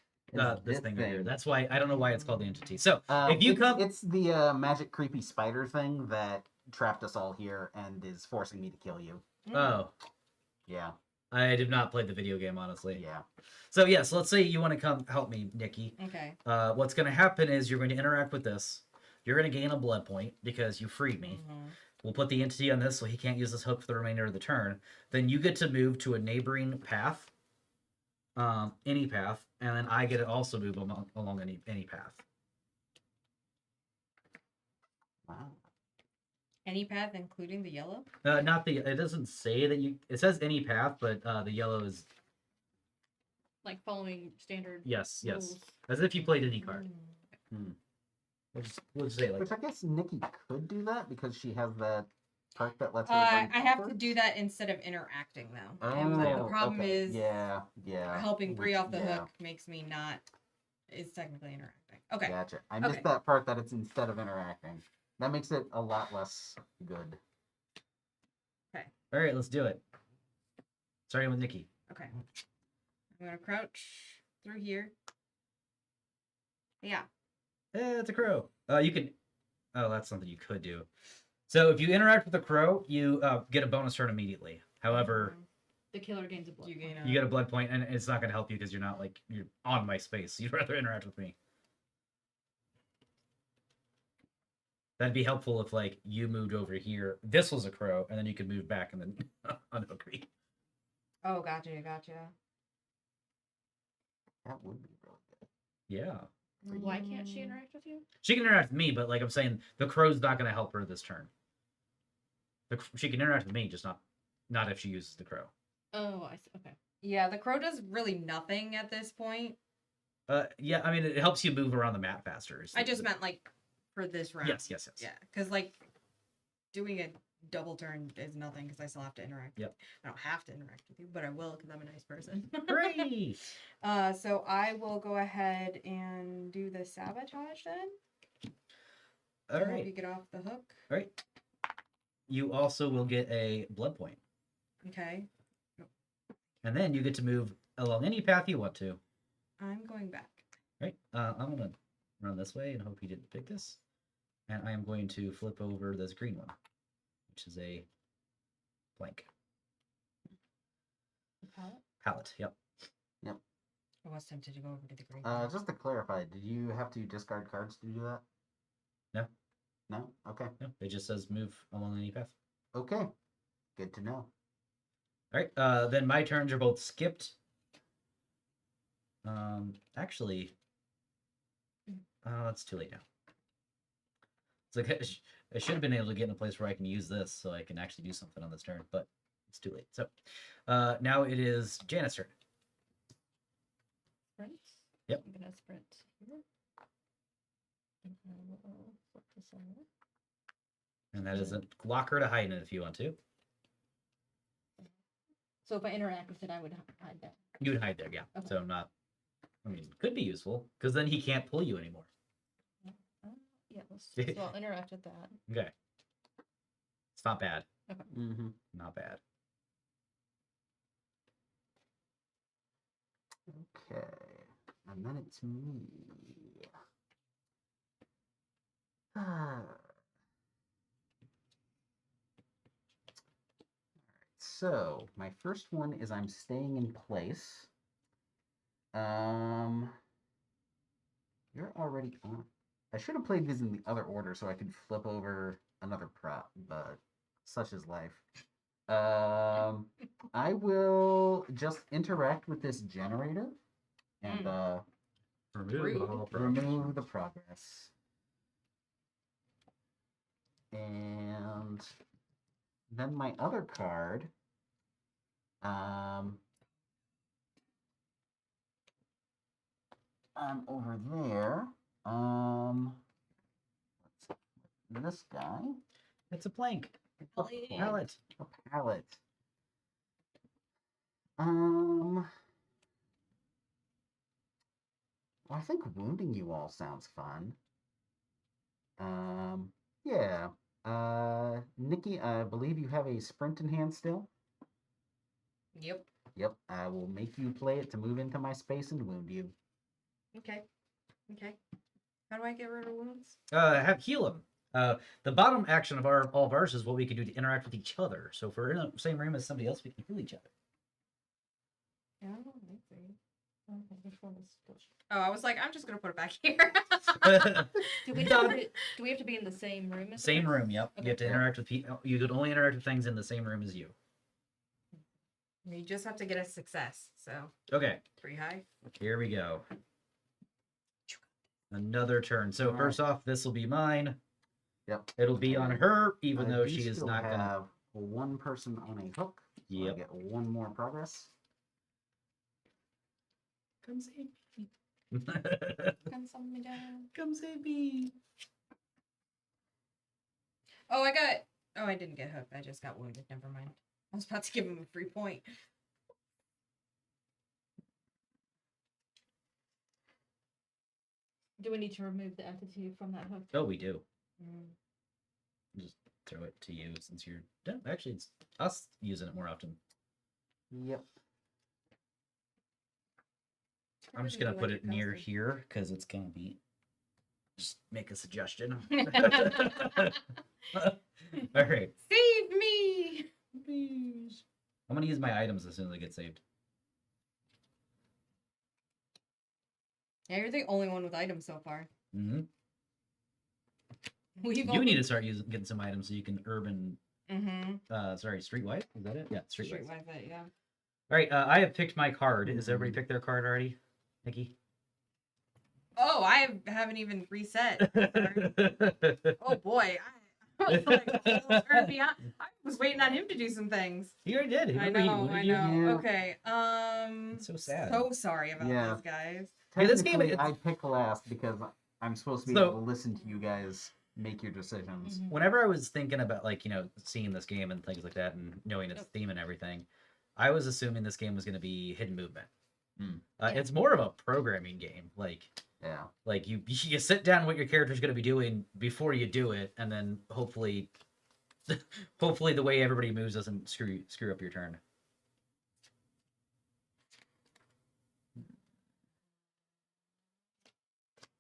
This thing right here. That's why I don't know why it's called the entity. So if you
it's the magic creepy spider thing that trapped us all here and is forcing me to kill you.
Oh,
Yeah.
I did not play the video game, honestly.
Yeah.
So yes, let's say you want to come help me, Nikki.
Okay.
What's going to happen is you're going to interact with this. You're going to gain a blood point because you freed me. We'll put the entity on this so he can't use this hook for the remainder of the turn. Then you get to move to a neighboring path, any path, and then I get to also move along any path.
Wow.
Any path, including the yellow?
Not the. It doesn't say that you. It says any path, but the yellow is
Like following standard
yes,
rules.
as if you played any card. We'll just say it like
Which I guess Nikki could do that because she has that perk that lets her.
I
bring
have to
offers.
do that instead of interacting though.
Oh,
And the problem
okay.
is
yeah.
helping Bree off the
Yeah.
hook makes me not is technically interacting. Okay.
Gotcha. I missed
Okay.
that part that it's instead of interacting. That makes it a lot less good.
all right, let's do it. Starting with Nikki.
Okay. I'm gonna crouch through here. Yeah.
It's a crow. You can. Oh, that's something you could do. So if you interact with the crow, you get a bonus turn immediately. However,
The killer gains a blood.
You gain
point.
a-
you get a blood point, and it's not going to help you because you're not like you're on my space. You'd rather interact with me. That'd be helpful if like you moved over here. This was a crow, and then you could move back and then unhook me.
Oh, gotcha.
That would be really good.
Yeah,
Why can't she interact with you?
she can interact with me, but like I'm saying, the crow's not going to help her this turn. She can interact with me, just not if she uses the crow.
Oh, I see. Okay.
Yeah, the crow does really nothing at this point.
Yeah, I mean it helps you move around the map faster.
I just meant like for this round.
Yes.
Yeah, because like doing a double turn is nothing because I still have to interact.
Yep.
I don't have to interact with you, but I will because I'm a nice person.
Hooray!
So I will go ahead and do the sabotage then.
All
to help
right.
you get off the hook.
All right. You also will get a blood point.
Okay.
And then you get to move along any path you want to.
I'm going back.
All right. I'm going to run this way and hope he didn't pick this. And I am going to flip over this green one, which is a blank. Palette, yep.
I was tempted to go over to the green.
Just to clarify, did you have to discard cards to do that?
No.
No? Okay.
No, it just says move along any path.
Okay. Good to know.
All right. Then my turns are both skipped. Actually, it's too late now. It's like I should have been able to get in a place where I can use this so I can actually do something on this turn, but it's too late. So now it is Janet's turn.
Sprint.
Yep.
I'm gonna sprint here. And I will flip this over.
And that is a locker to hide in if you want to.
So if I interact with it, I would hide that.
You would hide there, yeah.
Okay.
So not. I mean, it could be useful because then he can't pull you anymore.
Yeah, so I'll interact with that.
Okay. It's not bad.
Mm-hmm.
Not bad.
Okay. And then it's me. So, my first one is I'm staying in place. You're already on. I should have played these in the other order so I could flip over another prop, but such is life. I will just interact with this generator and remove the progress. And then my other card, I'm over there. This guy.
It's a plank.
Palette.
Palette.
A palette. Well, I think wounding you all sounds fun. Yeah. Nikki, I believe you have a sprint in hand still.
Yep.
Yep, I will make you play it to move into my space and wound you.
Okay. Okay. How do I get rid of wounds?
Have heal him. The bottom action of all of ours is what we can do to interact with each other. So if we're in the same room as somebody else, we can heal each other.
Yeah, I don't think so. Okay, which one is which?
Oh, I was like, I'm just gonna put it back here.
Do we
Done.
have to be in the same room as the
Same
person?
room, yep. You
Okay.
have to interact with people. You could only interact with things in the same room as you.
You just have to get a success. So
Okay,
3 high.
here we go. Another turn. So
All
first off, this will be mine.
Yep.
It'll be on her, even
I
though
do
she is
still
not gonna.
have one person on a hook. So I
Yep.
get one more progress.
Come save me.
Can sum me down.
Come save me.
Oh, I didn't get hooked. I just got wounded. Never mind. I was about to give him a free point.
Do we need to remove the entity from that hook?
Oh, we do.
Mm.
Just throw it to you since you're. No, actually, it's us using it more often.
Yep.
I'm just gonna put it near here because it's gonna be. Just make a suggestion. All right.
Save me!
Please. I'm gonna use my items as soon as I get saved.
Yeah, you're the only one with items so far.
Mm-hmm.
We've
You
only...
need to start getting some items so you can urban.
Mm-hmm.
Sorry, streetwise. Is that it? Yeah, streetwise.
Streetwise it, yeah.
All right. I have picked my card. Has everybody picked their card already, Nikki?
Oh, I haven't even reset. Oh boy. I was like a whole turn behind. I was waiting on him to do some things.
He already did.
I
Remember he
know,
wounded
I
you?
know.
Yeah.
Okay.
It's so sad.
So sorry about
Yeah.
this, guys.
Yeah, this game,
Technically,
it's-
I pick last because I'm supposed to be
So-
able to listen to you guys make your decisions.
Mhm.
Whenever I was thinking about seeing this game and things like that and knowing its theme and everything, I was assuming this game was going to be hidden movement.
Mm.
It's more of a programming game.
Yeah.
Like you sit down what your character's going to be doing before you do it, and then hopefully the way everybody moves doesn't screw up your turn.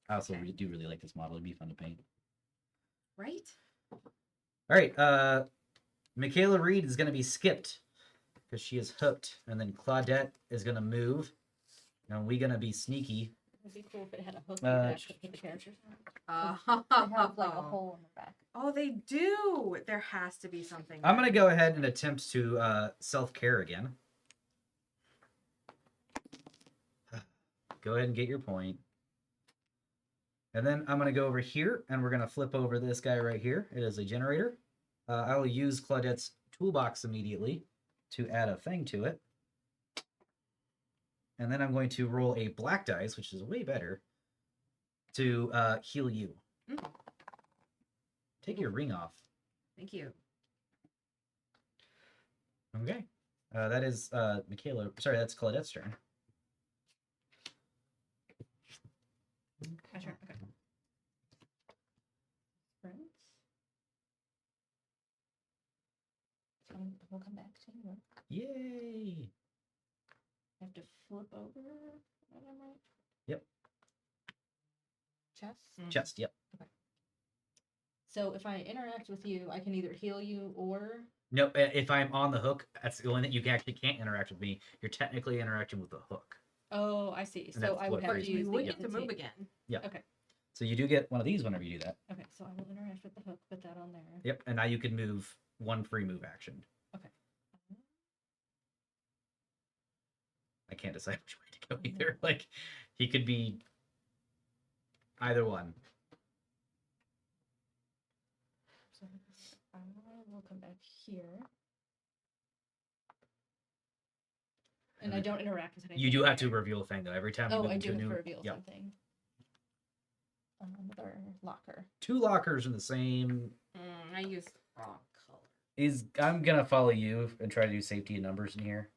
I also
Okay.
do really like this model. It'd be fun to paint.
Right?
All right, Michaela Reed is going to be skipped because she is hooked, and then Claudette is going to move, and we're going to be sneaky.
It'd be cool if it had a hook you could actually put the characters on. They have like a hole in the back.
Oh, they do. There has to be something.
I'm going to go ahead and attempt to self-care again. Go ahead and get your point. And then I'm going to go over here, and we're going to flip over this guy right here. It is a generator. I will use Claudette's toolbox immediately to add a thing to it. And then I'm going to roll a black dice, which is way better, to heal you.
Mm.
Take your ring off.
Thank you.
Okay. That is Michaela. Sorry, that's Claudette's turn.
My turn. Okay. Sprints. So we'll come back to you.
Yay!
I have to flip over. Am I right?
Yep.
Chest.
Chest, yep.
So if I interact with you, I can either heal you or.
No, if I'm on the hook, that's the only thing. You actually can't interact with me. You're technically interacting with the hook.
Oh, I see.
And
So
that's
I
what
would have
frees
to
me.
use
You
the
would get to move
entity.
again.
Yeah.
Okay.
So you do get one of these whenever you do that.
Okay. So I will interact with the hook. Put that on there.
Yep. And now you can move one free move action.
Okay.
I can't decide which way to go either. Like, he could be either one.
So I will come back here. And I don't interact with anything.
You do have to
okay.
reveal a thing though. Every time you
Oh,
move
I
into
do
a
have
new
to reveal
Yep.
something. Another locker.
2 lockers in the same.
I used the wrong color.
I'm gonna follow you and try to do safety and numbers in here.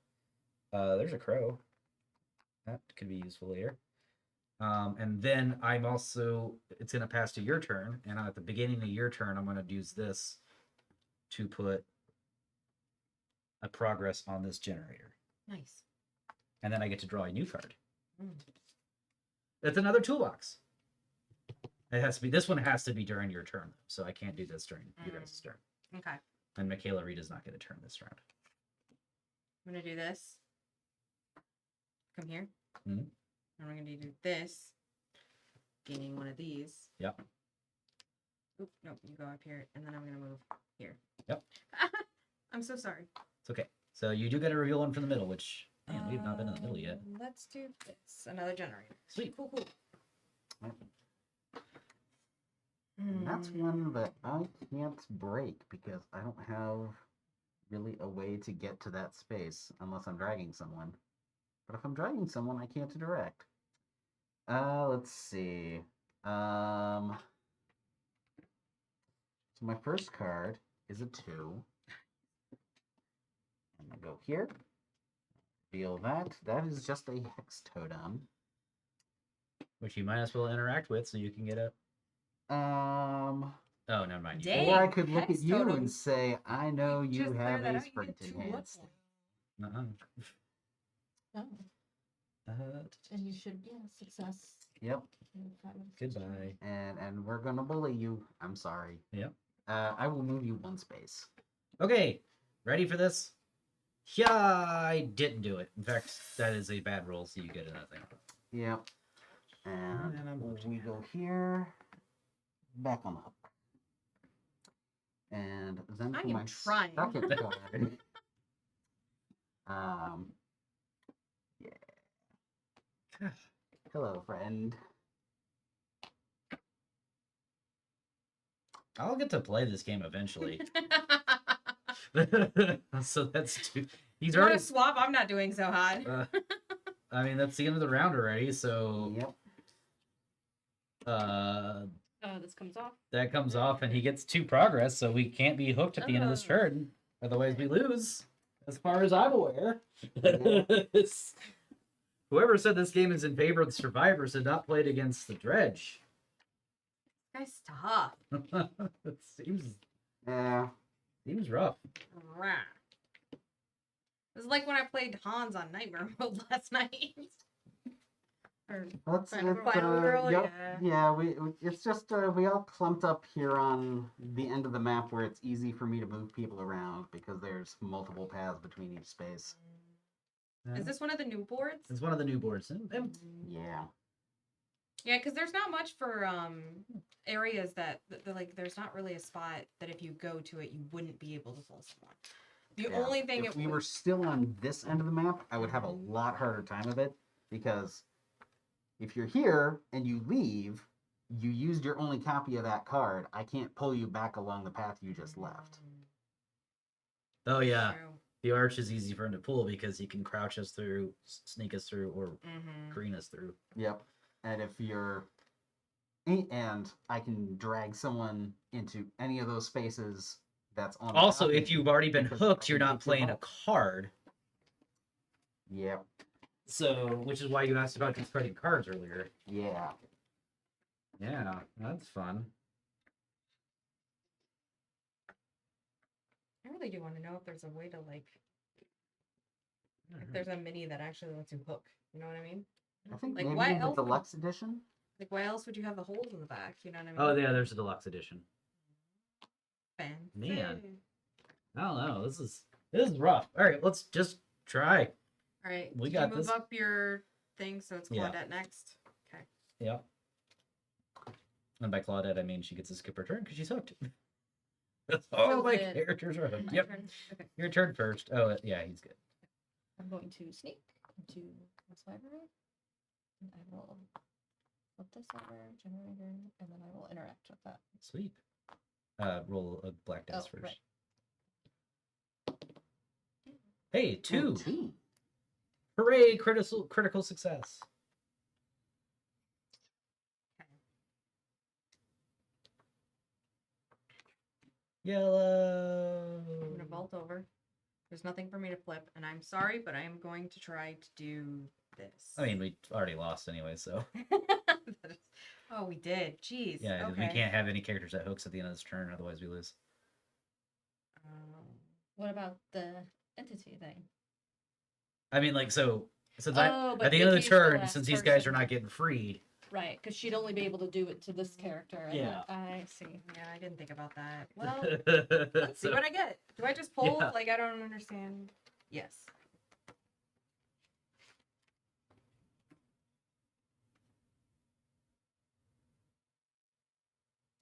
There's a crow. That could be useful later. And then I'm also, it's gonna pass to your turn, and at the beginning of your turn, I'm gonna use this to put a progress on this generator.
Nice.
And then I get to draw a new card.
Mm.
It's another toolbox. It has to be. This one has to be during your turn, though, so I can't do this during you guys' turn.
Okay.
And Michaela Reed does not get a turn this round.
I'm gonna do this. Come here.
Mhm.
And we're gonna do this. Gaining one of these.
Yep.
Oop, nope, you go up here, and then I'm gonna move here.
Yep.
I'm so sorry.
It's okay. So you do get to reveal one from the middle, which man, we've not been in the middle yet.
Let's do this. Another generator.
Sweet.
Cool, cool.
And that's one that I can't break because I don't have really a way to get to that space unless I'm dragging someone. But if I'm dragging someone, I can't direct. Let's see. So my first card is a 2. And I go here. Reveal that. That is just a Hex Totem.
Which you might as well interact with, so you can get a. Oh, never mind. You
Dang.
Or I could look
Hex
at you and
Totems.
say, I know you
Just
have
clear that
a
out, you
sprint
get 2 luck
enhanced.
points.
Oh,
Uh,
and you should, yeah, success.
Yep.
goodbye.
And we're gonna bully you. I'm sorry.
Yep.
I will move you 1 space.
Okay, ready for this? Yeah, I didn't do it. In fact, that is a bad roll, so you get nothing.
Yep. And
And I'm moved
we go here. Back on the hook. And then
I
for
am
my
trying.
second card. Yeah. Hello, friend.
I'll get to play this game eventually. So that's two. He's
You want
already.
to swap? I'm not doing so hot.
I mean, that's the end of the round already. So
Yep.
This comes off.
that comes off, and he gets 2 progress. So we can't be hooked at the end of this turn. Otherwise, we lose. As far as I'm aware. Whoever said this game is in favor of the survivors did not play it against the dredge.
Guys, stop.
It seems rough.
Rah. It was like when I played Hans on Nightmare Mode last night. Or
That's
Final
it's,
Girl,
yep,
yeah.
it's just we all clumped up here on the end of the map where it's easy for me to move people around because there's multiple paths between each space.
Is this one of the new boards?
It's one of the new boards.
Yeah.
Yeah, because there's not much for areas that like. There's not really a spot that if you go to it, you wouldn't be able to pull someone. The
Yeah.
only thing
if we were still on this end of the map, I would have a lot harder time of it because if you're here and you leave, you used your only copy of that card. I can't pull you back along the path you just left.
Oh yeah,
True.
the arch is easy for him to pull because he can crouch us through, sneak us through, or careen us through.
Yep. And if you're, and I can drag someone into any of those spaces that's on. the
Also,
top
if
of
you've
me,
already been
because I
hooked,
can
you're not
pick them
playing a
up.
card.
Yep.
So, which is why you asked about discarding cards earlier.
Yeah.
Yeah, that's fun.
I really do want to know if there's a way to like, if there's a mini that actually lets you hook. You know what I mean?
I think
Like,
maybe
why
in the
else would-
deluxe edition.
Like, why else would you have the holes in the back? You know what I mean?
Oh yeah, there's a deluxe edition.
Fancy.
Man. I don't know. This is rough. All right, let's just try.
All right.
We
did
got
you move
this.
up your thing so it's
Yeah.
Claudette next? Okay.
Yeah. And by Claudette, I mean she gets to skip her turn because she's hooked. All my
good.
characters are hooked.
My
Yep.
turn. Okay.
Your turn first. Oh yeah, he's good.
I'm going to sneak into this library. And I will flip this over, generator, and then I will interact with that.
Sweet. Roll a black dice
Oh,
first.
right.
Hey, 2.
2.
Hooray! Critical success. Yellow.
I'm gonna vault over. There's nothing for me to flip, and I'm sorry, but I am going to try to do this.
I mean, we already lost anyway, so
That is- oh, we did. Jeez.
yeah,
Okay.
we can't have any characters that hooks at the end of this turn, otherwise we lose.
Um,
What about the entity thing?
I mean, like, so since I
Oh,
at
but
the end of the
if you still
turn,
ask
since these guys are
person-
not getting freed,
Right, because she'd only be able to do it to this character. and
Yeah.
I see.
Yeah, I didn't think about that. Well, let's see
So-
what I get. Do I just pull?
Yeah.
Like, I don't understand. Yes.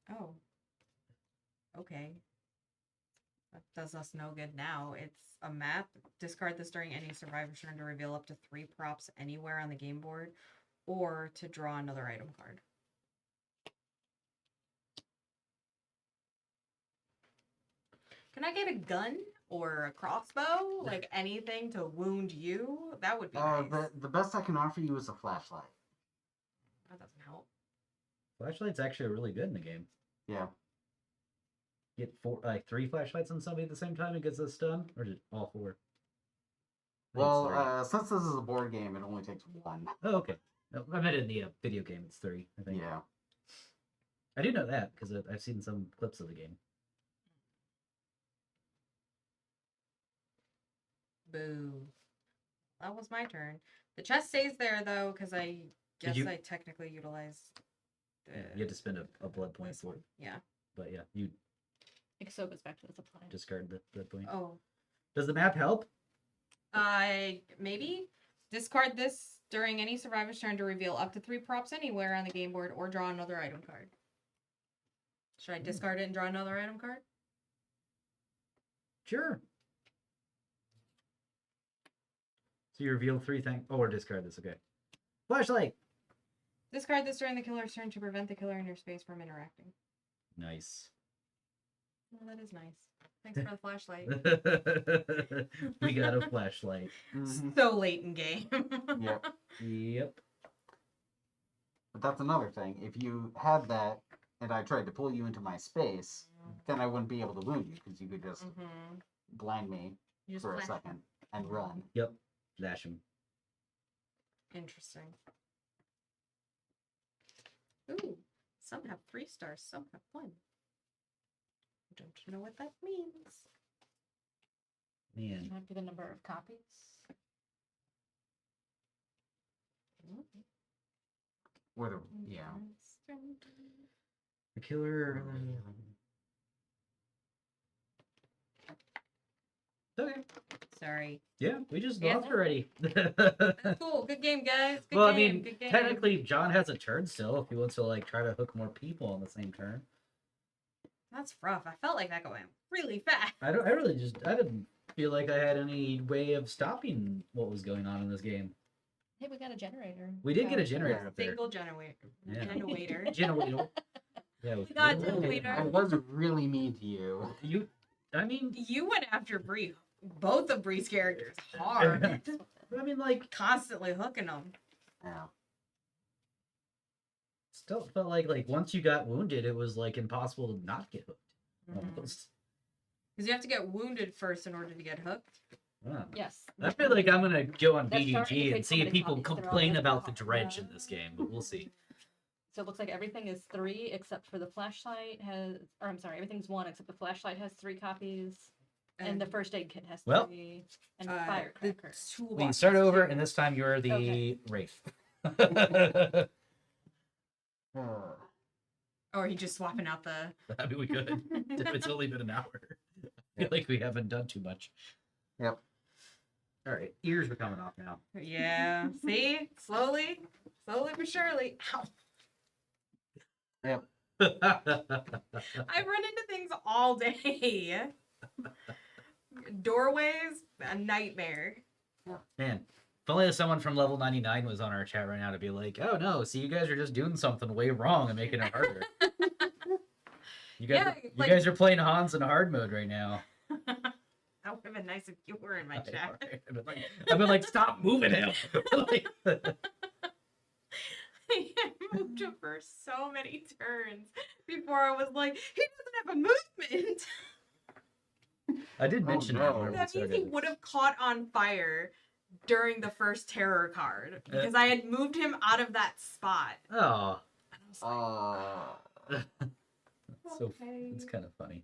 Oh. Okay. That does us no good now. It's a map. Discard this during any survivor's turn to reveal up to 3 props anywhere on the game board, or to draw another item card. Can I get a gun or a crossbow? Like anything to wound you? That would be nice.
The best I can offer you is a flashlight.
That doesn't help.
Flashlight's actually really good in the game.
Yeah.
Get 3 flashlights on somebody at the same time and gets us stun, or just all 4? I think it's
Well,
3.
since this is a board game, it only takes 1.
Oh, okay. No, I meant in the video game. It's 3. I think.
Yeah.
I do know that because I've seen some clips of the game.
Boo. That was my turn. The chest stays there though, because I guess
you-
I technically utilized.
Yeah, you had to spend a blood point
this
for
one.
it,
Yeah.
but yeah, you
So it goes back to the supply.
discard the blood point.
Oh.
Does the map help?
Maybe discard this during any survivor's turn to reveal up to 3 props anywhere on the game board, or draw another item card. Should I discard it and draw another item card?
Sure. So you reveal 3 things. Oh, or discard this. Okay. Flashlight.
Discard this during the killer's turn to prevent the killer in your space from interacting.
Nice.
Well, that is nice. Thanks for the flashlight.
We got a flashlight.
Mhm.
So late in game.
Yep.
Yep.
But that's another thing. If you had that and I tried to pull you into my space, then I wouldn't be able to wound you because you could just
Mm-hmm.
blind me
You just
for a
flash.
second and run.
Yep. Dash him.
Interesting. Ooh, some have 3 stars, some have 1. Don't you know what that means?
Man.
Might be the number of copies.
Or the, yeah.
The killer. Okay.
Sorry.
Yeah, we just
Yeah.
lost already.
That's cool. Good game, guys. Good
Well, I
game.
mean,
Good game.
technically, John has a turn still if he wants to like try to hook more people on the same turn.
That's rough. I felt like that going really fast.
I didn't feel like I had any way of stopping what was going on in this game.
Hey, we got a generator.
We did get a generator up there.
Single generator.
Yeah.
Generator.
Generator. Yeah,
We got
really-
generator.
I wasn't really mean to you.
You, I mean,
You went after Bree. Both of Bree's characters hard.
I mean, like,
Constantly hooking them.
Yeah.
still felt like once you got wounded, it was like impossible to not get hooked. Almost.
Because you have to get wounded first in order to get hooked.
Wow.
Yes.
I feel like I'm gonna go on
That chart
BGG and
indicates
see
how
if
many
people
copies there are
complain
of
about the
the
dredge in this game, but we'll see.
So it looks like everything is 3 except for the flashlight has, or I'm sorry, everything's 1 except the flashlight has 3 copies, and the first aid kit has 3,
Well,
and
the
firecracker.
toolbox
We start
has
over,
2.
and this time you're the
Okay.
Wraith.
Or you just swapping out the.
I mean, we could. If it's only been an hour. I feel like we haven't done too much.
Yep.
All right, ears are coming off now.
Yeah. See? Slowly but surely. Ow.
Yep.
I run into things all day. Doorways, a nightmare.
Man, if only someone from level 99 was on our chat right now to be like, oh no, see, you guys are just doing something way wrong and making it harder. You guys,
Yeah,
you
like-
guys are playing Hans in hard mode right now.
That would have been nice if you were in my chat.
I've been like, stop moving him. Like,
I moved him for so many turns before I was like, he doesn't have a movement.
I did
Oh,
mention
no.
that when we
That means he
started.
would have caught on fire during the first terror card because I had moved him out of that spot.
Oh,
And I was like,
so
okay.
it's kind of funny.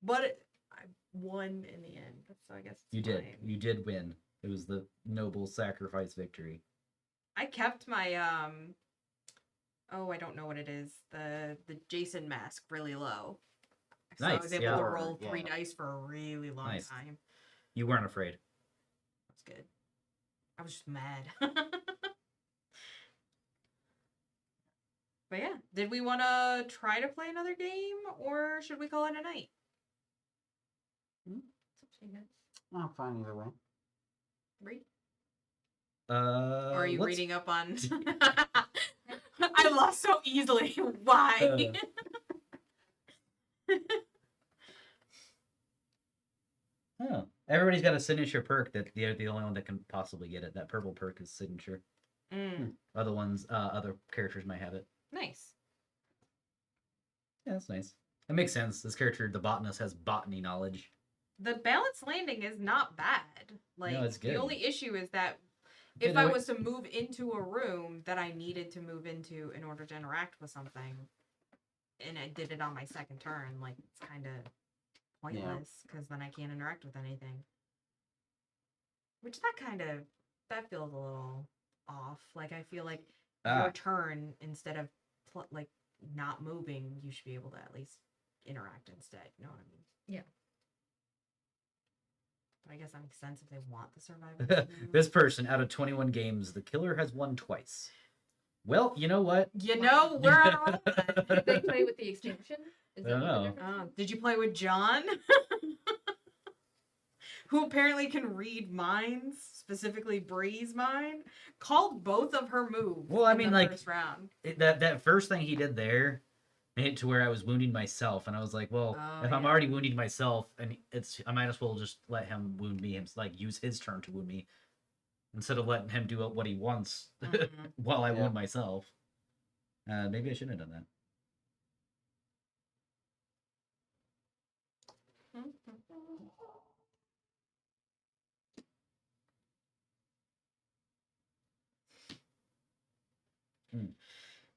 But I won in the end, so I guess it's
You did.
fine.
You did win. It was the noble sacrifice victory.
I kept my oh, I don't know what it is. The Jason mask really low. So I
Nice,
was able
yeah.
to roll
Yeah.
3 dice for a really long
Nice.
time.
You weren't afraid.
That's good. I was just mad. But yeah, did we want to try to play another game, or should we call it a night?
It's up to you guys.
I'm fine either way.
Read?
Or
Or are you reading up on? I lost so easily. Why?
Oh, everybody's got a signature perk that they're the only one that can possibly get it. That purple perk is signature. Other ones, other characters might have it.
Nice.
Yeah, that's nice. That makes sense. This character, the botanist, has botany knowledge.
The balanced landing is not bad. Like,
it's good.
the only issue is that
Yeah,
if
the
I
way-
was to move into a room that I needed to move into in order to interact with something, and I did it on my second turn, like, it's kind of pointless because then I can't interact with anything. Which that feels a little off. Like, I feel like your turn, instead of like not moving, you should be able to at least interact instead. You know what I mean?
Yeah.
But I guess that makes sense if they want the survival. to move.
This person, out of 21 games, the killer has won twice. Well, you know what?
You know, we're on a roll then.
Did they play with the extinction? Is
I don't
what the
know.
difference is?
Did you play with John? Who apparently can read minds, specifically Bree's mind, called both of her moves.
Well, I
in
mean,
the
like,
first round.
That first thing he did there made it to where I was wounding myself, and I was like, well,
Oh,
if I'm
yeah.
already wounding myself, and I might as well just let him wound me, and like use his turn to wound me, instead of letting him do what he wants
Mhm.
while I
Yeah.
wound myself. Maybe I shouldn't have done that.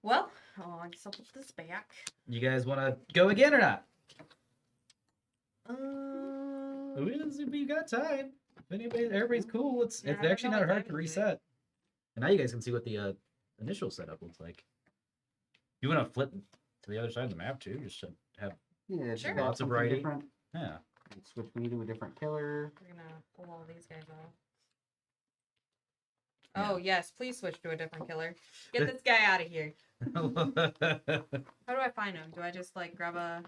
Well, I guess I'll put this back.
You guys want to go again or not? We got time. If everybody's cool, it's
Yeah, I
it's
don't
actually
know
not
what
hard to
time is it.
reset. And now you guys can see what the initial setup looks like. You want to flip to the other side of the map too, just to have
Yeah, it's
Sure.
got
Lots of
something
variety.
different.
yeah.
Switch me to a different killer.
We're gonna pull all these guys off.
Yeah.
Oh yes, please switch to a different killer. Get this guy out of here. How do I find him? Do I just like grab a?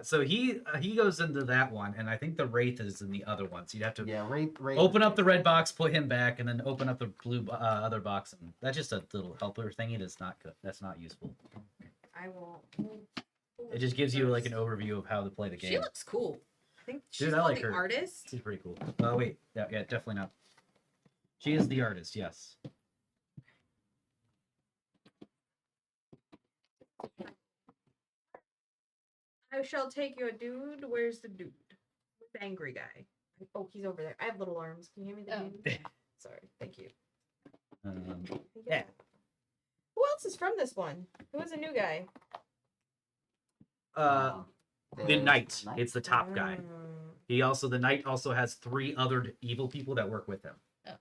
So he goes into that one, and I think the wraith is in the other one. So you'd have to
Yeah, right.
open up the red box, put him back, and then open up the blue other box. And that's just a little helper thingy. That's not good. That's not useful.
I will.
It just gives you like an overview of how to play the game.
She looks cool. I think she's
Dude, I
called
like
the
her.
artist.
She's pretty cool. Oh wait, yeah, definitely not. She is the artist. Yes.
I shall take you a dude. Where's the dude? The angry guy. Oh, he's over there. I have little arms. Can you hand me the
Oh.
dude? Sorry. Thank you.
Um,
Thank you.
Yeah.
Who else is from this one? Who is a new guy?
the knight. It's the top guy.
Mm.
The knight also has 3 other evil people that work with him.
Oh.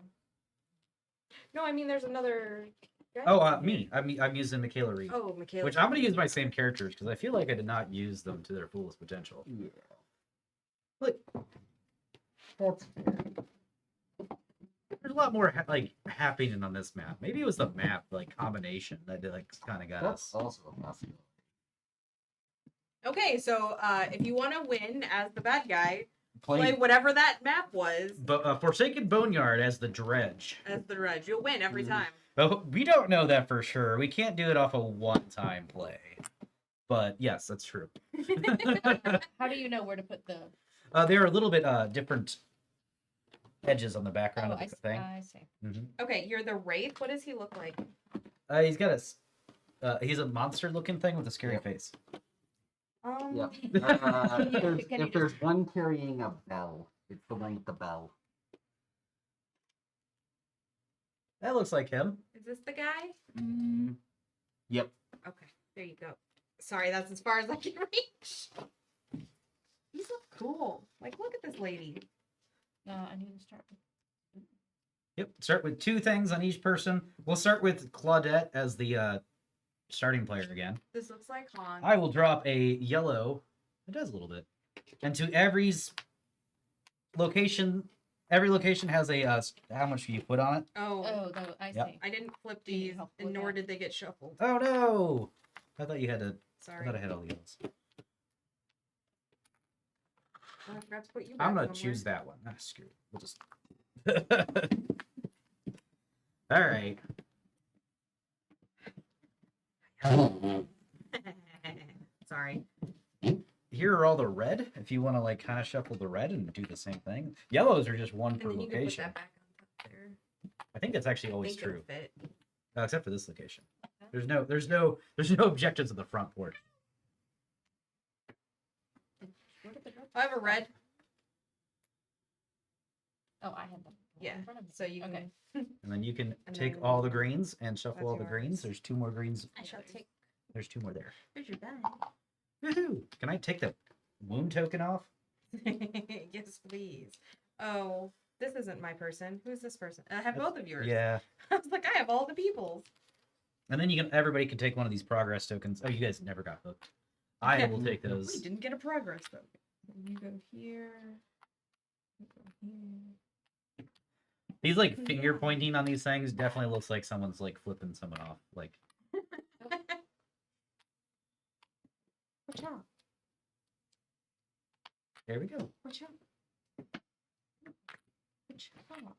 No, I mean there's another guy.
Oh, me. I'm using Michaela Reed.
Oh, Michaela.
Which I'm going to use my same characters because I feel like I did not use them to their fullest potential.
Yeah.
Like,
That's fair.
there's a lot more happening on this map. Maybe it was the map combination that kind of got
That's
us.
also a possibility.
Okay, so if you want to win as the bad guy, play
Play
whatever that map was
Forsaken Boneyard as the dredge.
as the Reg. You'll win every
Mhm.
time.
Oh, we don't know that for sure. We can't do it off a one-time play. But yes, that's true.
How do you know where to put the?
There are a little bit different edges on the background
Oh,
of
I
the
see.
thing.
I see.
Okay, you're the Wraith. What does he look like?
He's got he's a monster-looking thing with a scary
Yep.
face.
Yep.
Can you
If
just-
there's one carrying a bell, it's the one with the bell.
That looks like him.
Is this the guy?
Yep.
Okay, there you go. Sorry, that's as far as I can reach. These look cool. Like, look at this lady.
I need to start.
Yep. Start with 2 things on each person. We'll start with Claudette as the starting player again.
This looks like Han.
I will drop a yellow. It does a little bit. And to location, every location has a how much you put on it.
Oh,
I
Yep.
see.
I didn't flip
Do you need
these,
help
and
with
nor
that?
did they get shuffled.
Oh no! I thought you had to. I
Sorry.
thought I had all the yellows.
Oh, I forgot to put you back
I'm gonna
somewhere.
choose that one. Ah, screw it. We'll just. All right.
Sorry.
Here are all the red. If you want to like kind of shuffle the red and do the same thing. Yellows are just one
And
per
then you can put
location.
that back on top there.
I think that's actually
I
always
think it'll
true,
fit.
except for this location. There's no objectives at the front porch.
Where did the red-
I have a red.
Oh, I had them.
Yeah,
in front of me.
so you can.
Okay.
And then you can
And
take
then
all the greens and shuffle
that's
all the greens.
yours.
There's 2 more greens.
I shall take.
There's 2 more there.
Here's your bag.
Woohoo! Can I take the wound token off?
Yes, please. Oh, this isn't my person. Who's this person? I have both of yours.
Yeah.
I was like, I have all the people's.
And then everybody can take one of these progress tokens. Oh, you guys never got hooked. I will take
We
those.
didn't get a progress though. You go here. You go here.
These like finger pointing on these things definitely looks like someone's like flipping someone off. Like
Watch out.
there we go.
Watch out. Watch out.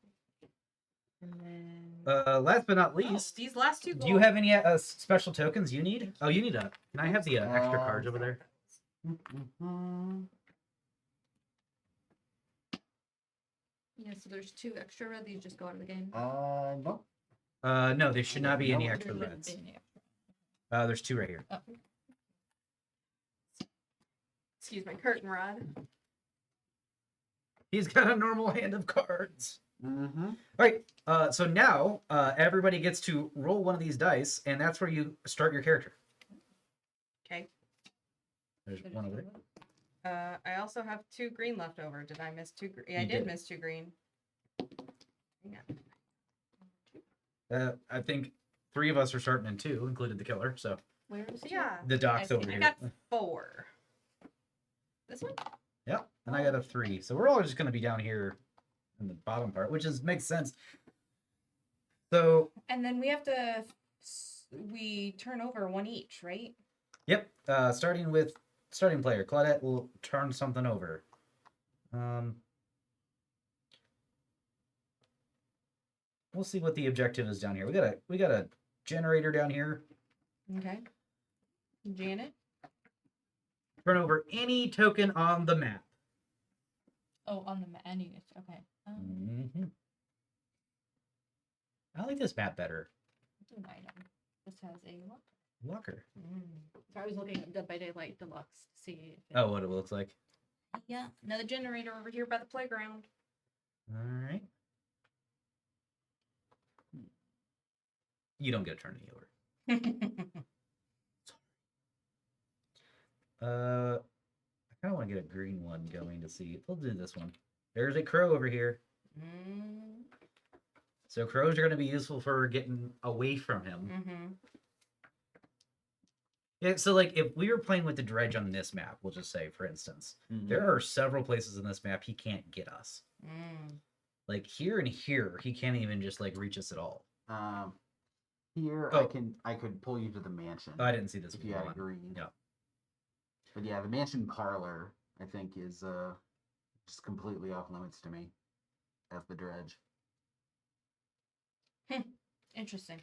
And then.
Last but not
Oh,
least,
these last two.
do you have any special tokens you need? Oh, you need a. Can I have the extra cards over there?
Yeah, so there's 2 extra red. These just go out of the game.
Nope.
No, there should not be any
No,
extra
There shouldn't
reds.
be any extra.
There's 2 right here.
Oh.
Excuse my curtain rod.
He's got a normal hand of cards.
Mm-hmm.
All right. So now everybody gets to roll one of these dice, and that's where you start your character.
Okay.
There's
There's
one over
2
there.
red.
I also have 2 green left over. Did I miss 2 green? Yeah, I
You
did
did.
miss 2 green. Hang on.
I think 3 of us are starting in 2, included the killer. So
Where is
Yeah.
the doc's
see.
over
I
here.
got 4. This one?
Yep, and I got a 3. So we're all just going to be down here in the bottom part, which makes sense. So,
And then we have to. We turn over 1 each, right?
yep, starting with starting player, Claudette will turn something over. We'll see what the objective is down here. We got a generator down here.
Okay. Janet?
Turn over any token on the map.
Oh, on the menu. Okay.
Mhm. I like this map better.
Do an item. This has a lock.
Locker.
So I was looking at Dead by Daylight Deluxe to see if it...
Oh, what it looks like.
Yeah. Another generator over here by the playground.
All right. You don't get a turn any over. I kind of want to get a green one going to see. We'll do this one. There's a crow over here. So crows are going to be useful for getting away from him.
Mm-hmm.
Yeah, so like if we were playing with the dredge on this map, we'll just say, for instance, there are several places in this map he can't get us. Like here and here, he can't even just like reach us at all.
Here
Oh.
I could pull you to the mansion.
I didn't see this
if you
before.
had green.
Yeah.
But yeah, the mansion parlor I think is just completely off limits to me as the dredge.
Interesting.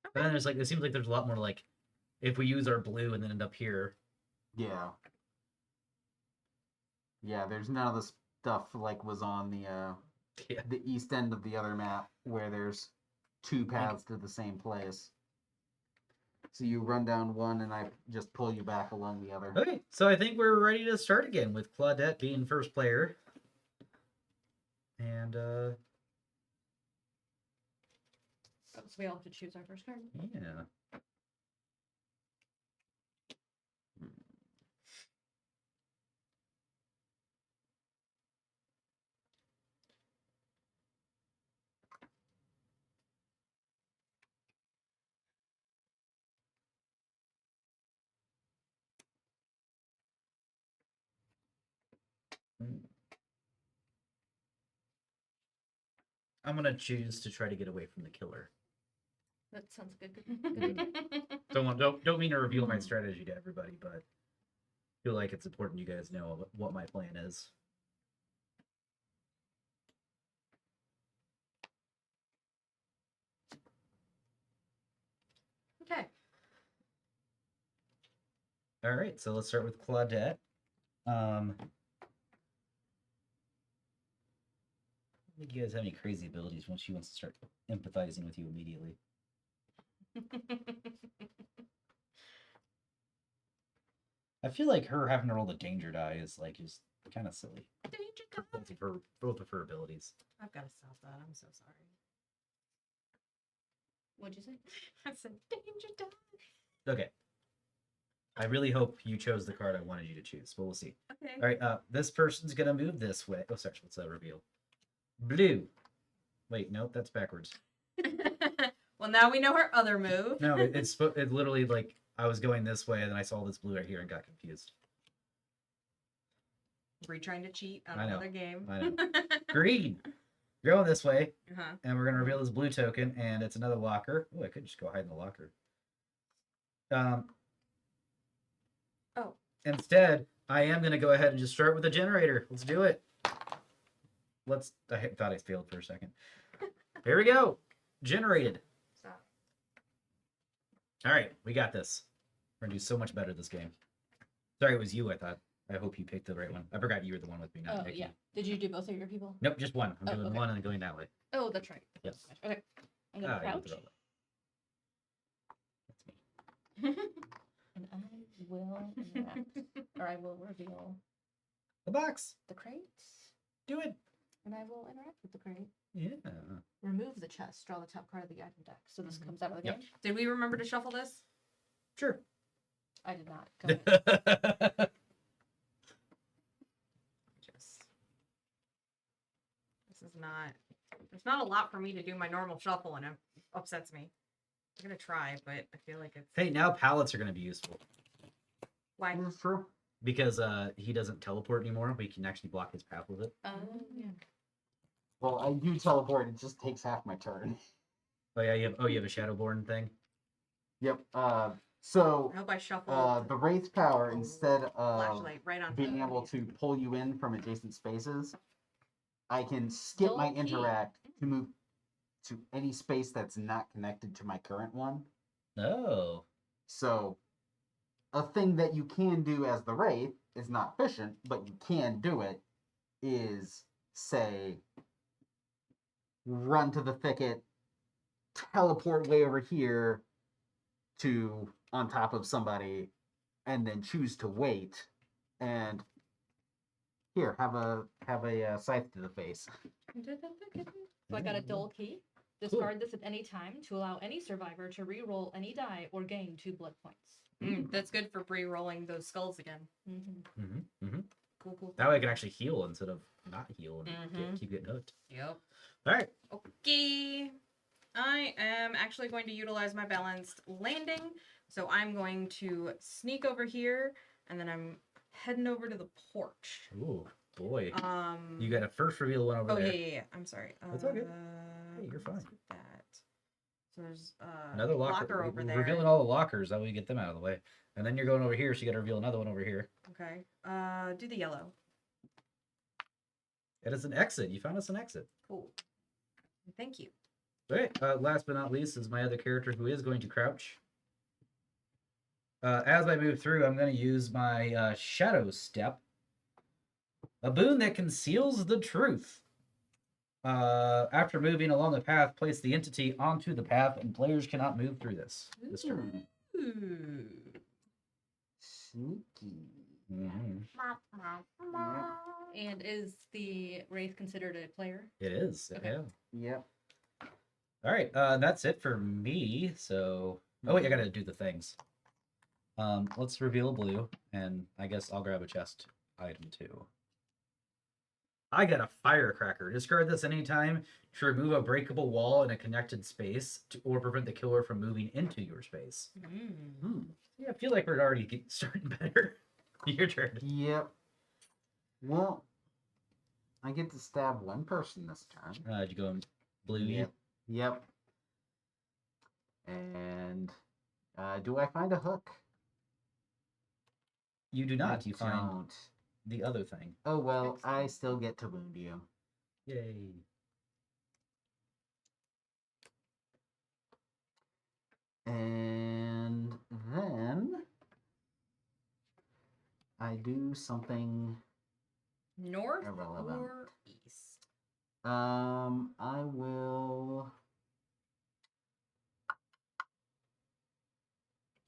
But then there's like, it seems like there's a lot more like, if we use our blue and then end up here.
Yeah. Yeah, there's none of the stuff like was on
Yeah.
the east end of the other map where there's 2 paths to the same place. So you run down one and I just pull you back along the other.
Okay, so I think we're ready to start again with Claudette being first player. And
So we all have to choose our first card.
yeah. I'm gonna choose to try to get away from the killer.
That sounds good. Good.
Don't mean to reveal my strategy to everybody, but I feel like it's important you guys know what my plan is.
Okay.
All right, so let's start with Claudette. I don't think you guys have any crazy abilities once she wants to start empathizing with you immediately. I feel like her having to roll the danger die is like just kind of silly.
Danger
For both of her abilities.
I've got to stop that. I'm so sorry.
What'd you say?
I said danger die.
Okay. I really hope you chose the card I wanted you to choose, but we'll see.
Okay.
All right, this person's gonna move this way. Oh, sorry, let's reveal. Blue. Wait, nope, that's backwards.
Well, now we know her other move.
No, it's literally like I was going this way, and then I saw this blue right here and got confused.
We're trying to cheat on
I know,
another game.
I know. Green. You're going this way,
Uh-huh.
and we're gonna reveal this blue token, and it's another locker. Oh, I could just go hide in the locker.
Oh.
Instead, I am gonna go ahead and just start with a generator. Let's do it. I thought I failed for a second. Here we go. Generated.
Stop.
All right, we got this. We're gonna do so much better this game. Sorry, it was you. I thought. I hope you picked the right one. I forgot you were the one with me, not
Oh,
Nikki.
yeah. Did you do both of your people?
Nope, just one. I'm
Oh,
doing
okay.
one and then going that way.
Oh, that's right.
Yes.
Okay. I'm gonna
You
crouch,
throw it. That's me.
and I will interact, or I will reveal
The box.
the crates,
Do it.
and I will interact with the crate.
Yeah.
Remove the chest. Draw the top card of the item deck. So this
Mhm.
comes out of the
Yep.
game.
Did we remember to shuffle this?
Sure.
I did not. Go ahead.
Just. This is not. There's not a lot for me to do my normal shuffle, and it upsets me. I'm gonna try, but I feel like it's.
Hey, now pallets are gonna be useful
Why?
That's true.
because he doesn't teleport anymore, but he can actually block his path with it.
Yeah.
Well, I do teleport. It just takes half my turn.
Oh yeah, you have a Shadowborn thing.
Yep.
I
So
hope I shuffled
the Wraith power, instead of
flashlight right on
being
top of
able
these.
to pull you in from adjacent spaces, I can skip my
Don't
interact to move to any space that's not connected to my current one.
Oh.
So, a thing that you can do as the Wraith is not efficient, but you can do it, is, say, run to the thicket, teleport way over here to on top of somebody, and then choose to wait, and here, have a scythe to the face.
So I got a dull key. Discard this at any time to allow any survivor to re-roll any die or gain 2 blood points.
That's good for re-rolling those skulls again.
Mm-hmm.
Cool.
That way I can actually heal instead of not heal and
Mhm.
keep getting hooked.
Yep.
All right.
Okay. I am actually going to utilize my balanced landing. So I'm going to sneak over here, and then I'm heading over to the porch.
Ooh, boy.
Um.
You got a first reveal one over
Oh
there.
yeah. I'm sorry.
That's okay. Hey, you're
let's
fine.
get that. So there's
Another locker
over there.
Revealing all the lockers. That way you get them out of the way. And then you're going over here, so you got to reveal another one over here.
Okay. Do the yellow.
It is an exit. You found us an exit.
Cool. Thank you.
All right. Last but not least is my other character who is going to crouch. As I move through, I'm going to use my Shadow Step. A boon that conceals the truth. After moving along the path, place the entity onto the path, and players cannot move through this turn.
Ooh.
Sneaky.
Mm-hmm.
And is the Wraith considered a player?
It is.
Okay.
Yeah.
Yep.
All right. That's it for me. So, oh wait, I gotta do the things. Let's reveal a blue, and I guess I'll grab a chest item too. I got a firecracker. Discard this anytime to remove a breakable wall in a connected space or prevent the killer from moving into your space. Yeah, I feel like we're already starting better. Your turn.
Yep. Well, I get to stab one person this turn.
Did you go in blue?
Yep. Yep. And do I find a hook?
You do not.
I
You find
don't.
the other thing.
Oh well, I
Excellent.
still get to wound you.
Yay.
And then I do something
North
irrelevant.
or east?
I will.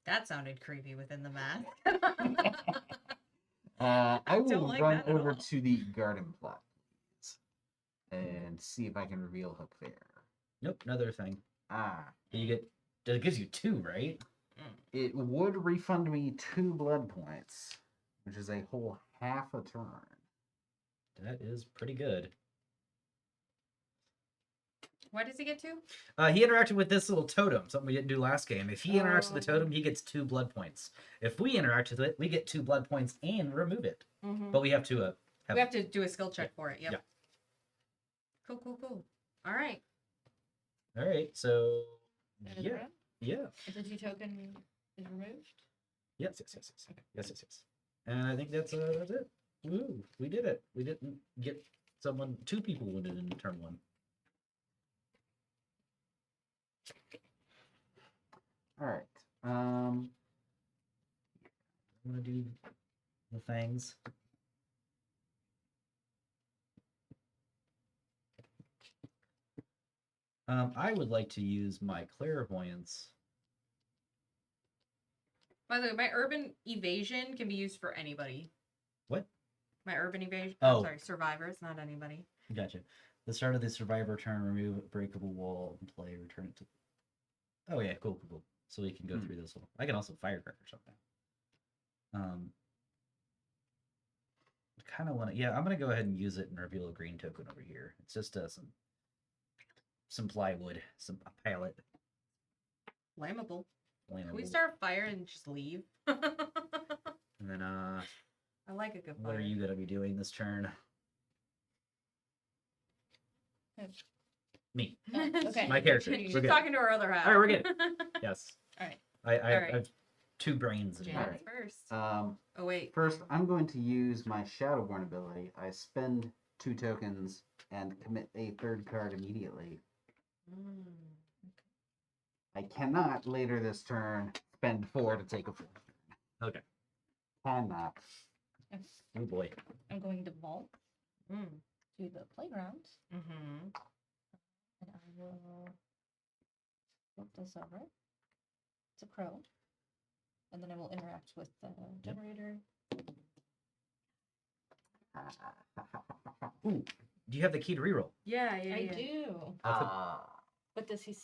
That sounded creepy within the math.
I will
don't like
run
that at
over
all.
to the garden plot, please, and see if I can reveal hook there.
Nope, another thing.
Ah,
You get. It gives you 2, right?
it would refund me 2 blood points, which is a whole half a turn.
That is pretty good.
What does he get to?
He interacted with this little totem, something we didn't do last game. If he interacts with the totem, he gets 2 blood points. If we interact with it, we get 2 blood points and remove it.
Mm-hmm.
But we have to
We have to do a skill check for it. Yep.
Yeah.
Cool, cool, cool. All right.
All right, so
End of the
yeah,
round?
yeah,
If the 2 token is removed.
yes. And I think that's it. Woo, we did it. We didn't get 2 people wounded in turn 1.
All right.
I'm gonna do the things. I would like to use my clairvoyance.
By the way, my urban evasion can be used for anybody.
What?
My urban evasion.
Oh.
I'm sorry, survivors, not anybody.
Gotcha. The start of the survivor turn, remove a breakable wall and play, return it to. Oh yeah, cool. So we can go through this one. I can also firecracker something. Kind of want to. Yeah, I'm gonna go ahead and use it and reveal a green token over here. It's just some plywood, a pallet.
Flammable. Can we
Flammable.
start fire and just leave?
And then
I like a good fire.
what are you gonna be doing this turn? Me.
Oh, okay.
My character.
Continue.
She's
We're good.
talking to her other half.
All right, we're good. Yes.
All right.
I
Alright.
have 2 brains in
Janet's
here.
first.
Um,
Oh wait.
First, I'm going to use my Shadowborn ability. I spend 2 tokens and commit a 3rd card immediately.
Mm.
I cannot later this turn spend 4 to take a 4th.
Okay.
Cannot.
Oh boy.
I'm going to vault
Mm.
to the playground,
Mm-hmm.
and I will flip this over. It's a crow. And then I will interact with the generator.
Ooh, do you have the key to reroll?
Yeah.
I do.
That's a-
But does he...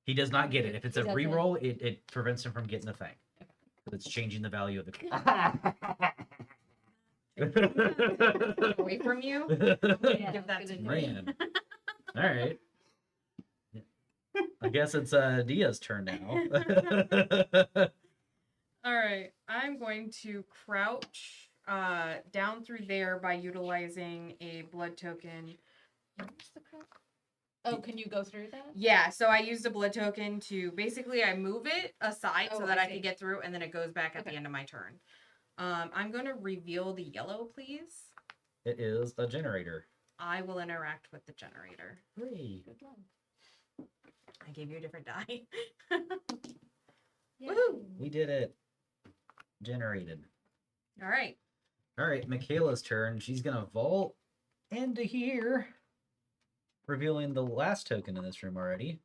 He does not get it. If it's a
He doesn't.
reroll, it prevents him from getting the thing. It's changing the value of the key.
Away from you.
Yeah,
Give that to
good
me.
Man. All right. I guess it's Dia's turn now.
All right. I'm going to crouch down through there by utilizing a blood token.
Where's the crow? Oh, can you go through that?
Yeah, so I used a blood token to basically I move it aside so
Oh,
that
I
I
see.
could get through, and then it goes back at
Okay.
the end of my turn. I'm going to reveal the yellow, please.
It is a generator.
I will interact with the generator.
Hooray.
Good luck.
I gave you a different die.
Yay.
Woohoo!
We did it. Generated.
All right.
All right, Michaela's turn. She's gonna vault into here, revealing the last token in this room already.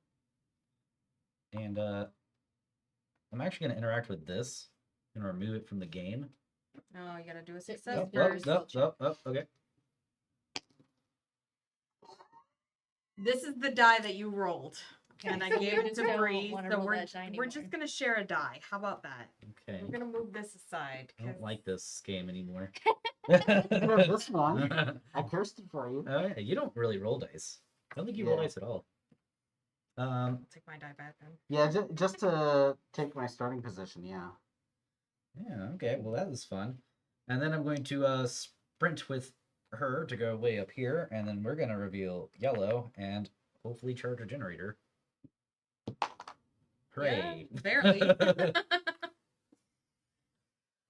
And I'm actually gonna interact with this and remove it from the game.
Oh, you gotta do a
Sit-
success
That's
Oh,
very
first.
okay.
This is the die that you rolled,
Okay,
and I
so
gave
we
it
just
to
don't
Bree.
wanna
So
roll
we're
that die
we're
anymore.
just gonna share a die. How about that?
Okay.
We're gonna move this aside.
I don't
'cause-
like this game anymore.
This one. I cursed it for you.
Oh yeah, you don't really roll dice. I don't think you roll
Yeah.
dice at all.
I'll take my die back then.
Yeah, just to take my starting position, yeah.
Yeah, okay. Well, that was fun. And then I'm going to sprint with her to go way up here, and then we're gonna reveal yellow and hopefully charge a generator. Hooray!
Yeah, barely.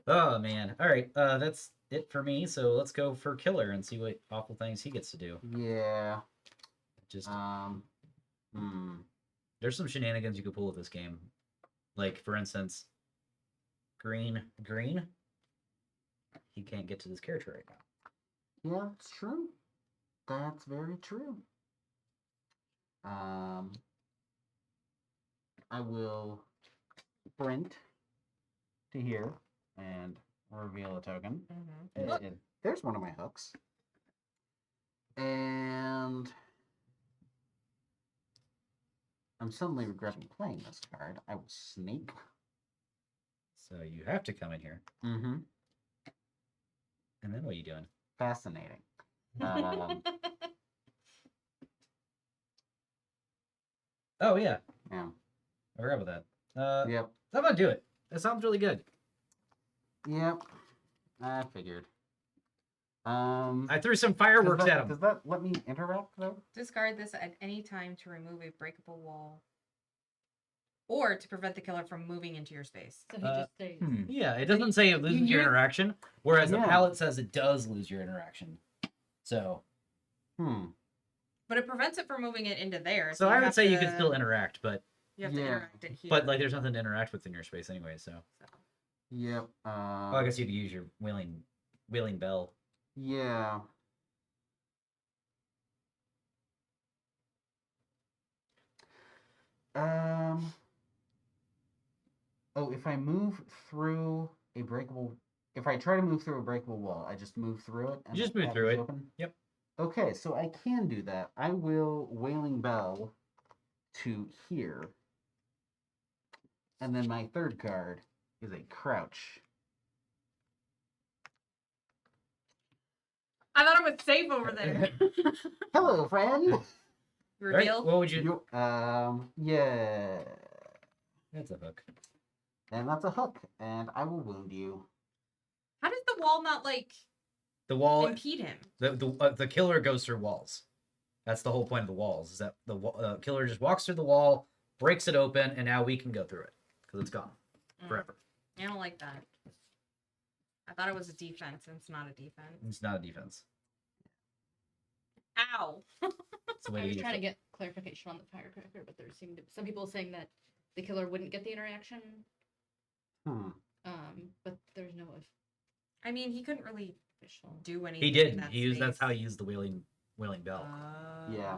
Oh man! All right, that's it for me. So let's go for killer and see what awful things he gets to do.
Yeah.
Just there's some shenanigans you could pull with this game, like for instance, green. He can't get to this character right now.
Yeah, it's true. That's very true. I will sprint to here and reveal a token. There's one of my hooks. And I'm suddenly regretting playing this card. I will sneak.
So you have to come in here.
Mm-hmm.
And then what are you doing?
Fascinating.
Oh yeah.
Yeah.
I forgot about that.
Yep.
I'm gonna do it. That sounds really good.
Yep. I figured.
I threw some fireworks at him.
Does that let me interact though?
Discard this at any time to remove a breakable wall. Or to prevent the killer from moving into your space.
So he just stays.
Yeah, it doesn't say it loses your interaction, whereas the
Yeah.
palette says it does lose your interaction. So,
But it prevents it from moving it into there.
so I
you
would
have
say you
to-
can still interact, but
You have to
Yeah.
interact it here.
like there's nothing to interact with in your space anyway. So,
Yep.
well, I guess you could use your wailing bell.
Yeah. Oh, if I move through a breakable, if I try to move through a breakable wall, I just move through it.
You just
the
move
path
through
is
it.
open?
Yep.
Okay, so I can do that. I will Wailing Bell to here. And then my third card is a Crouch.
I thought it was safe over there.
Hello, friend.
Reveal.
Right, what would you?
Yeah.
That's a hook.
And that's a hook, and I will wound you.
How does the wall not
The wall.
impede him?
The killer goes through walls. That's the whole point of the walls. Is that the killer just walks through the wall, breaks it open, and now we can go through it because it's gone forever.
I don't like that. I thought it was a defense, and it's not a defense.
It's not a defense.
Ow!
It's the way
I
to
was
use
trying to
it.
get clarification on the firecracker, but there seemed to some people saying that the killer wouldn't get the interaction. But there's no
I mean, he couldn't really
official.
do anything.
He
in
didn't.
that
He used. That's
space.
how he used the wailing bell.
Yeah.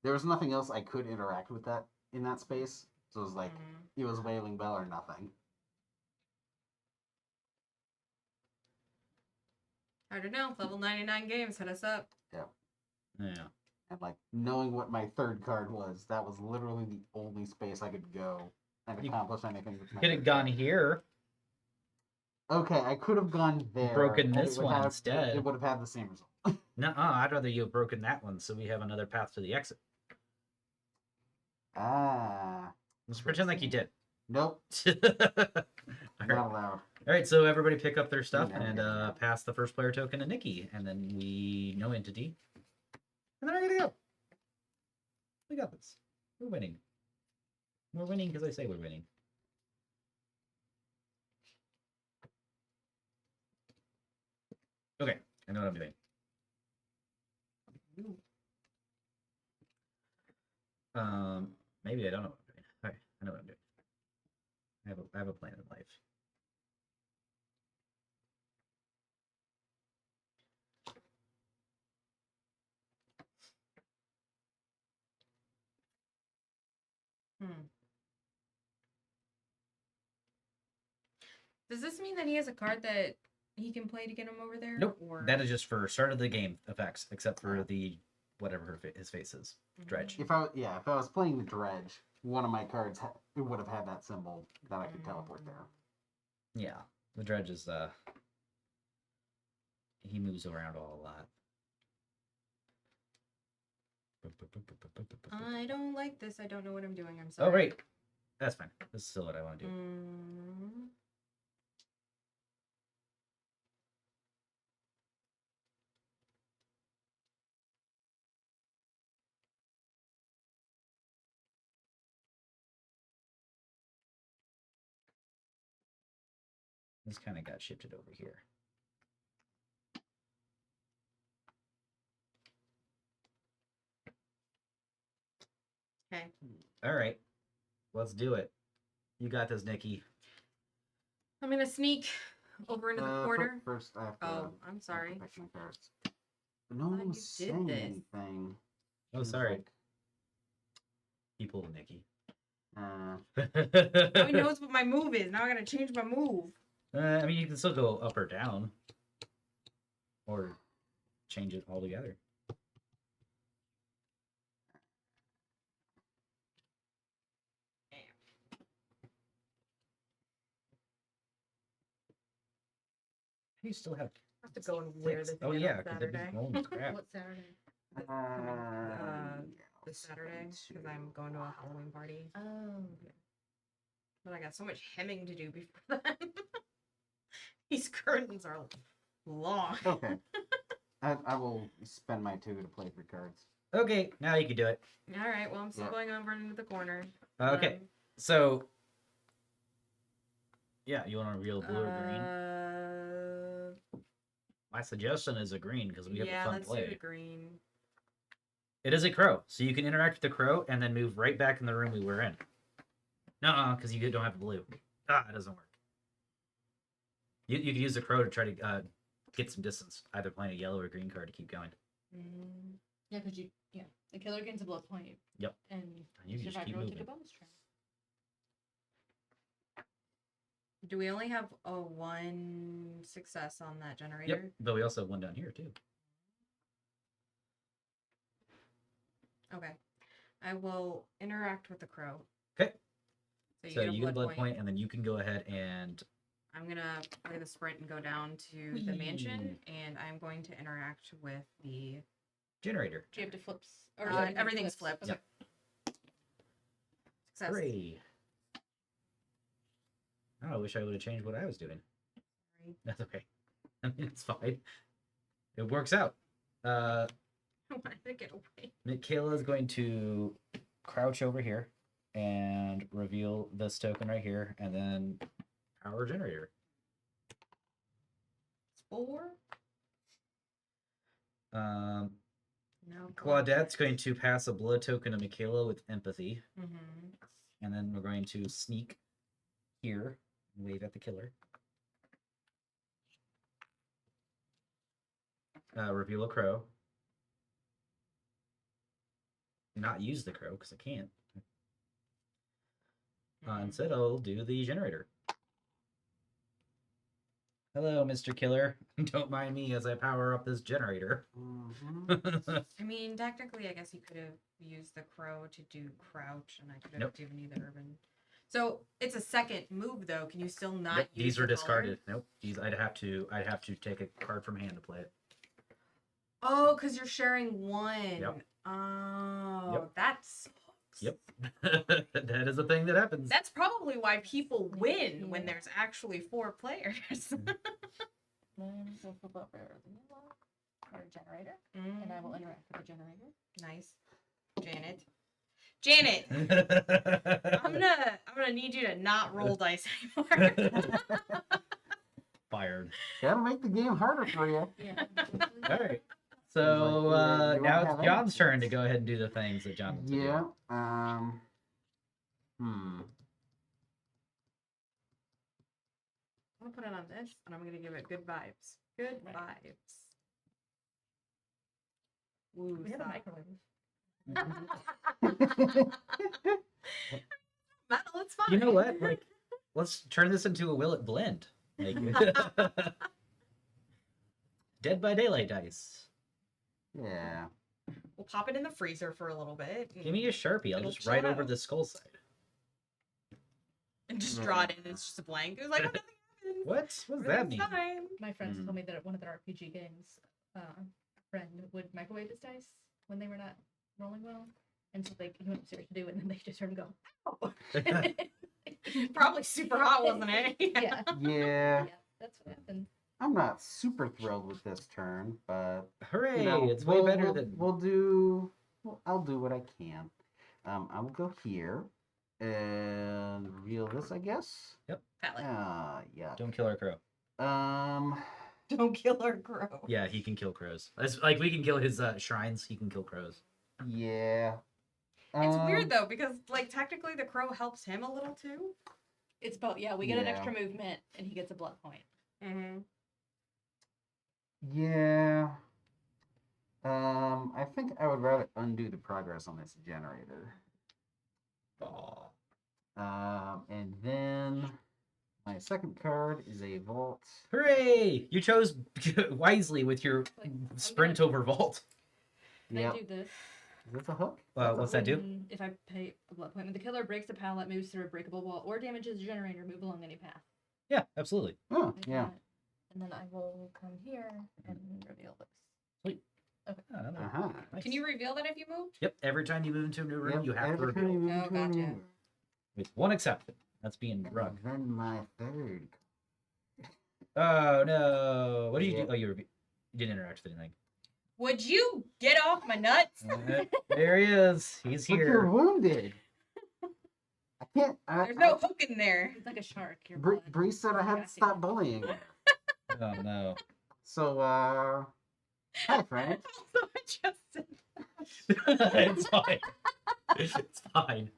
There was nothing else I could interact with that in that space. So it was like, it was Wailing Bell or nothing.
I don't know. Level 99 games. Hit us up.
Yeah.
And like, knowing what my third card was, that was literally the only space I could go and
You
accomplish anything with my
Could have
third
gone
card.
here.
Okay, I could have gone there.
Broken
and
this
it would
one
have-
instead.
It would have had the same result.
Nuh-uh, I'd rather you have broken that one so we have another path to the exit. Let's pretend like you did.
Nope,
All
not
right.
allowed.
All right, so everybody pick up their stuff
Yeah,
and
yeah.
pass the first player token to Nikki, and then we know entity, and then we're gonna go. We got this. We're winning. We're winning because I say we're winning. Okay, I know what I'm doing. Maybe I don't know what I'm doing. All right, I know what I'm doing. I have a plan in life.
Does this mean that he has a card that he can play to get him over there?
Nope.
Or...
That is just for start of the game effects, except for the whatever his face is. Dredge.
If I was playing the Dredge, one of my cards it would have had that symbol that I could teleport there.
Yeah, the dredge is he moves around a lot.
I don't like this. I don't know what I'm doing. I'm sorry.
Oh right, that's fine. This is still what I want to do. This kind of got shifted over here.
Okay.
All right. Let's do it. You got this, Nikki.
I'm gonna sneak over into the corner.
First, I have to.
Oh, I'm
I have to
sorry.
pick my cards. No
thought
one
you
was
did
saying
this.
anything.
Oh,
She was
sorry.
like,
You pulled Nikki.
Now he knows what my move is. Now I gotta change my move.
I mean, you can still go up or down. Or change it altogether. You still have.
I have to go and wear
six.
this
Oh
again
yeah,
on
because they're
Saturday.
just rolling crap.
What Saturday?
This Saturday because I'm going to a Halloween party.
Oh.
But I got so much hemming to do before then. These curtains are long.
Okay. I will spend my 2 to play 3 cards.
Okay, now you can do it.
All right. Well, I'm still
Yeah.
going over into the corner.
Okay, so yeah, you want to reveal blue or green? My suggestion is a green because we have a fun
let's do
play.
the green.
It is a crow, so you can interact with the crow and then move right back in the room we were in. No, because you don't have blue. It doesn't work. You can use the crow to try to get some distance, either playing a yellow or green card to keep going.
Mm.
Yeah, because the killer gains a blood point.
Yep.
And
You can just keep
survivor will take
moving.
a bonus turn.
Do we only have a 1 success on that generator?
Yep, but we also have one down here too.
Okay. I will interact with the crow.
Okay.
So
You get a blood point, and then you can go ahead and
I'm gonna play the sprite and go down to the mansion, and I'm going to interact with the
generator.
Do you have to flip?
everything's flipped.
Okay.
Yep.
Success.
Hooray. I wish I would have changed what I was doing.
Sorry.
That's okay. I mean, it's fine. It works out.
I wanted to get away.
Michaela is going to crouch over here and reveal this token right here, and then power generator.
It's 4. No.
Claudette's going to pass a blood token to Michaela with empathy,
Mm-hmm.
and then we're going to sneak here and wave at the killer. Reveal a crow. Not use the crow because I can't. Instead, I'll do the generator. Hello, Mr. Killer. Don't mind me as I power up this generator.
I mean, technically, I guess you could have used the crow to do crouch, and I could have given you the urban. So it's a second move, though. Can you still not
Nope,
use
these are
the
discarded.
color?
Nope. These I'd have to take a card from hand to play it.
Oh, because you're sharing one.
Yep.
Oh,
Yep.
that sucks.
Yep. That is a thing that happens.
That's probably why people win when there's actually 4 players.
Then we'll flip over the yellow or generator, and I will interact with the generator.
Nice. Janet, I'm gonna need you to not roll dice anymore.
Fired.
Gotta make the game harder for you.
Yeah.
All right. So
Like, you
now
don't
it's
have
John's
any
turn to
choice.
go ahead and do the things that John wants to do.
Yeah.
I'm gonna put it on this, and I'm gonna give it good vibes. Good
Right.
vibes. Woo,
We have a
stop.
microwave.
Metal, it's fine.
You know what? Like, let's turn this into a will it blend. Like, Dead by Daylight dice.
Yeah.
We'll pop it in the freezer for a little bit.
Give me a Sharpie. I'll
It'll
just
chill
write over
out.
the skull side.
And just draw it in. It's just a blank. It was like, oh, nothing happens.
What? What does that mean?
Everything's fine.
My friends
Mhm.
told me that at one of their RPG games, a friend would microwave his dice when they were not rolling well, and so he went upstairs to do it, and then they just heard him go. Oh.
Probably super hot, wasn't it?
Yeah.
Yeah.
Yeah, that's what happened.
I'm not super thrilled with this turn, but
Hooray!
you know,
It's way better than.
I'll do what I can. I will go here and reveal this, I guess.
Palette.
Yeah.
Don't kill our crow.
Don't kill our crow.
Yeah, he can kill crows. It's like we can kill his shrines. He can kill crows.
Yeah.
It's weird though because like technically the crow helps him a little too.
It's both. Yeah, we get an
Yeah.
extra movement, and he gets a blood point.
Mm-hmm.
Yeah. I think I would rather undo the progress on this generator.
Oh.
And then my second card is a vault.
Hooray! You chose wisely with your
Like, I'm
sprint
gonna-
over vault.
Can
Yep.
I do this?
Is this a hook?
What's that do?
If I pay a blood point, when the killer breaks a pallet, moves through a breakable wall, or damages a generator, move along any path.
Yeah, absolutely.
Oh,
Like
yeah.
that. And then I will come here and reveal this.
Uh-huh.
Nice.
Can you reveal that if you move?
Yep. Every time you move into a new room,
Yep,
you have to
every time
reveal.
you move
Oh,
into a
gotcha.
room.
With one exception. That's being drunk.
And then my third.
Oh no! What did you
Yeah.
do? Oh, you didn't interact with anything.
Would you get off my nuts?
There he is. He's
But you're
here.
wounded. I can't.
There's no hook in there.
It's like a shark. Your
Bree
blood.
said I had to stop bullying.
Oh no!
So, hi, Frank.
So I just said
It's fine. It's fine.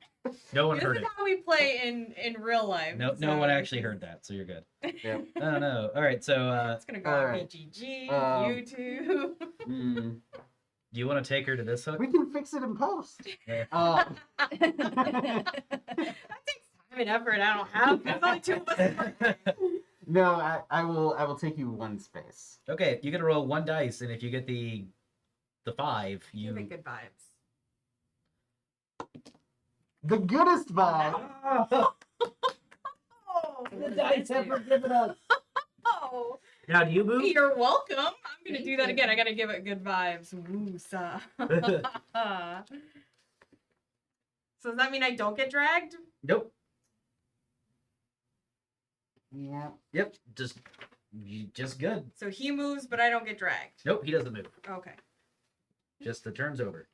No one
this
heard
is
it.
how we play in real life.
No
so
one
this
actually
is-
heard that, so you're good.
Yep.
Oh no! All right, so
It's gonna go
All
on
right.
BGG,
Um,
YouTube.
Mm,
do you want to take her to this hook?
we can fix it in post.
Yeah.
That takes time and effort. I don't have. There's only two of us.
No, I will take you one space.
Okay, you gotta roll one dice, and if you get the 5,
Give
you.
it good vibes.
The goodest vibe.
Oh,
Oh,
the dice have forgiven us.
oh.
Now, do you move?
You're welcome. I'm gonna
Thank
do that
you.
again. I gotta give it good vibes. Woo sa. So does that mean I don't get dragged?
Nope.
Yeah.
Yep. Just good.
So he moves, but I don't get dragged.
Nope. He doesn't move.
Okay.
Just the turn's over.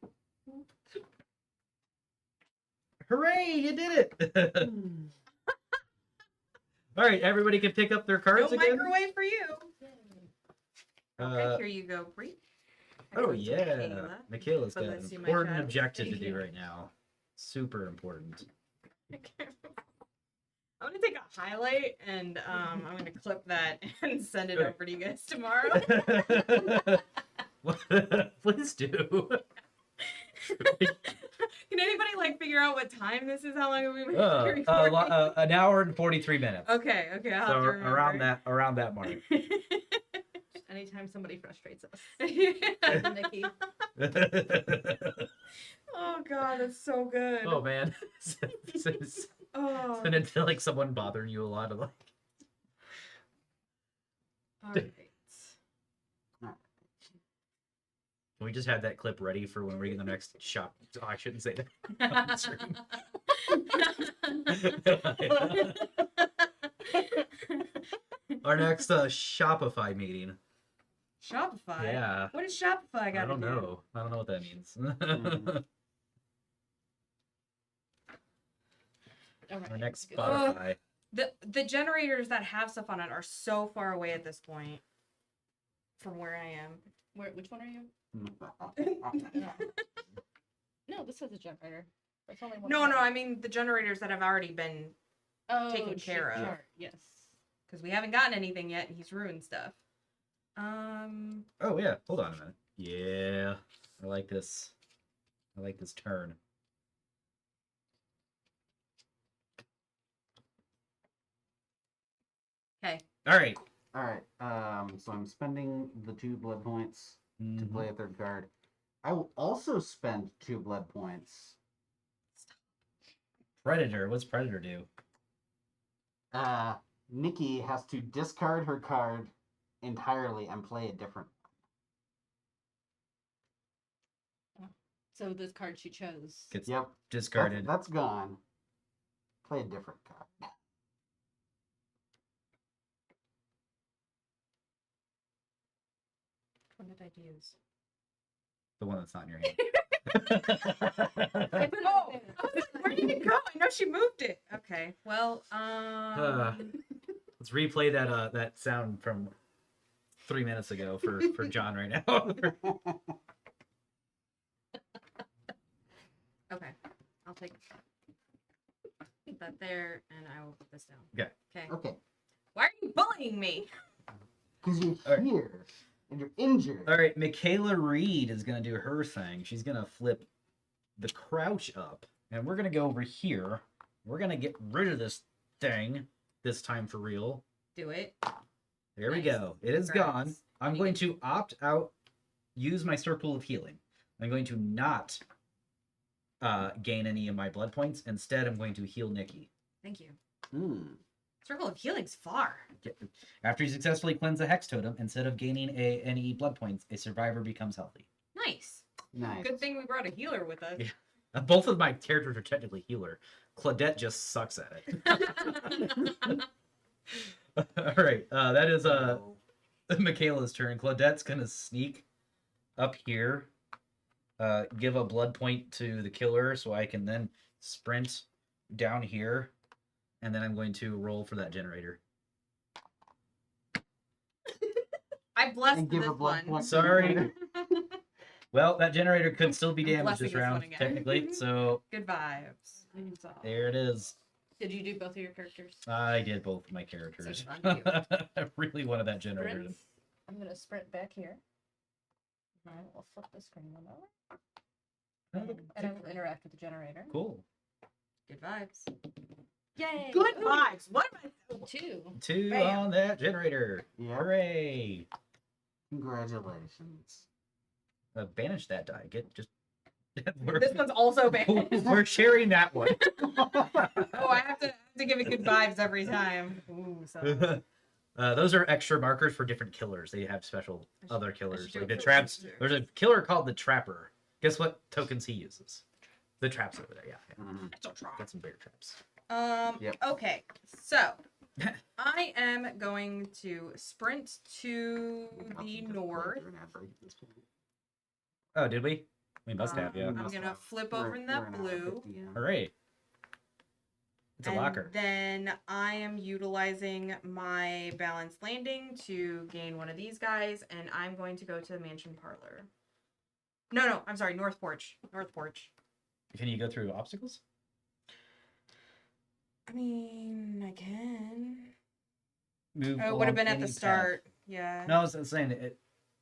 Hooray! You did it. All right, everybody can pick up their
No
cards again.
microwave for you. Okay,
Uh,
here you go, Bree.
oh yeah, Michaela's
Put
got
this
an
in my
important
chat.
objective to do right now. Super important.
I'm gonna take a highlight and I'm gonna clip that and send it
Okay.
over to you guys tomorrow.
Please do.
Can anybody like figure out what time this is? How long have we been recording?
An hour and 43 minutes.
Okay, I'll
So
have to remember.
around that mark.
Anytime somebody frustrates us.
Yeah.
Nikki.
Oh god, that's so good.
Oh man, it's
Oh.
gonna feel like someone bothering you a lot. Of like,
All right.
can we just have that clip ready for when we get the next shop? Oh, I shouldn't say that. On the stream. Our next Shopify meeting.
Shopify.
Yeah.
What does Shopify got
I don't
to do?
know. I don't know what that means.
All right.
Our next
Good.
Spotify.
The generators that have stuff on it are so far away at this point from where I am.
Which one are you? No, this has a generator. That's only one.
No, I mean the generators that have already been, taken
chart,
care of.
chart, yes.
because we haven't gotten anything yet, and he's ruined stuff.
Oh yeah. Hold on a minute. Yeah. I like this. I like this turn.
Okay.
All right.
All right. So I'm spending the 2 blood points to
Mhm.
play a third card. I will also spend 2 blood points.
Predator. What's Predator do?
Nikki has to discard her card entirely and play a different.
So this card she chose.
Gets
Yep.
discarded.
That's gone. Play a different card.
What did I use?
The one that's not in your hand.
I put it
Oh,
there.
I was like, where did it go? I know she moved it. Okay. Okay. Well,
Let's replay that sound from 3 minutes ago for John right now.
okay. I'll take that there, and I will put this down.
Okay.
Okay.
Okay.
Why are you bullying me?
Because you're
All right.
here and you're injured.
All right, Michaela Reed is gonna do her thing. She's gonna flip the crouch up, and we're gonna go over here. We're gonna get rid of this thing this time for real.
Do it.
There we
Nice.
go. It is gone.
Congrats.
I'm going to opt out. Use my circle of healing. I'm going to not gain any of my blood points. Instead, I'm going to heal Nikki.
Thank you.
Hmm.
Circle of healing's far.
After you successfully cleanse a hex totem, instead of gaining any blood points, a survivor becomes healthy.
Nice.
Nice.
Good thing we brought a healer with us.
Yeah. Both of my characters are technically healer. Claudette just sucks at it. All right, that is Michaela's turn. Claudette's gonna sneak up here, give a blood point to the killer, so I can then sprint down here, and then I'm going to roll for that generator.
I blessed
And give
this
a blood
one.
point.
Sorry. Well, that generator could still be
I'm
damaged
blessing
this
this one
round,
again.
technically. So
Good vibes.
there it is.
Did you do both of your characters?
I did both of my characters.
So fun,
I really wanted that generator.
Sprint. I'm gonna sprint back here. Alright, we'll flip the screen one over. And I will interact with the generator.
Cool.
Good vibes.
Yay!
Good
Ooh,
vibes. What am I?
2.
2
Bam.
on that generator.
Yeah.
Hooray!
Congratulations.
Banish that die. Get just.
This one's also bad.
We're sharing that one.
Oh, I have to give it good vibes every time. Ooh, so
Those are extra markers for different killers. They have special other killers.
do
Like
it
the
for
traps.
these two.
There's a killer called the Trapper. Guess what tokens he uses? The traps over there. Yeah.
Mhm.
it's a try.
Got some bigger traps.
Yep.
Okay, so I am going to sprint to the north.
Oh, did we? We must have, yeah.
I'm
Must
gonna
have.
flip
We're-
over in
we're
that
an hour
blue.
50 in.
Hooray. It's a
And
locker.
then I am utilizing my balanced landing to gain one of these guys, and I'm going to go to the mansion parlor. No, I'm sorry, north porch. North porch.
Can you go through obstacles?
I mean, I can.
Move.
Oh, it would have
along
been at
any
the
path.
start. Yeah.
No, I was saying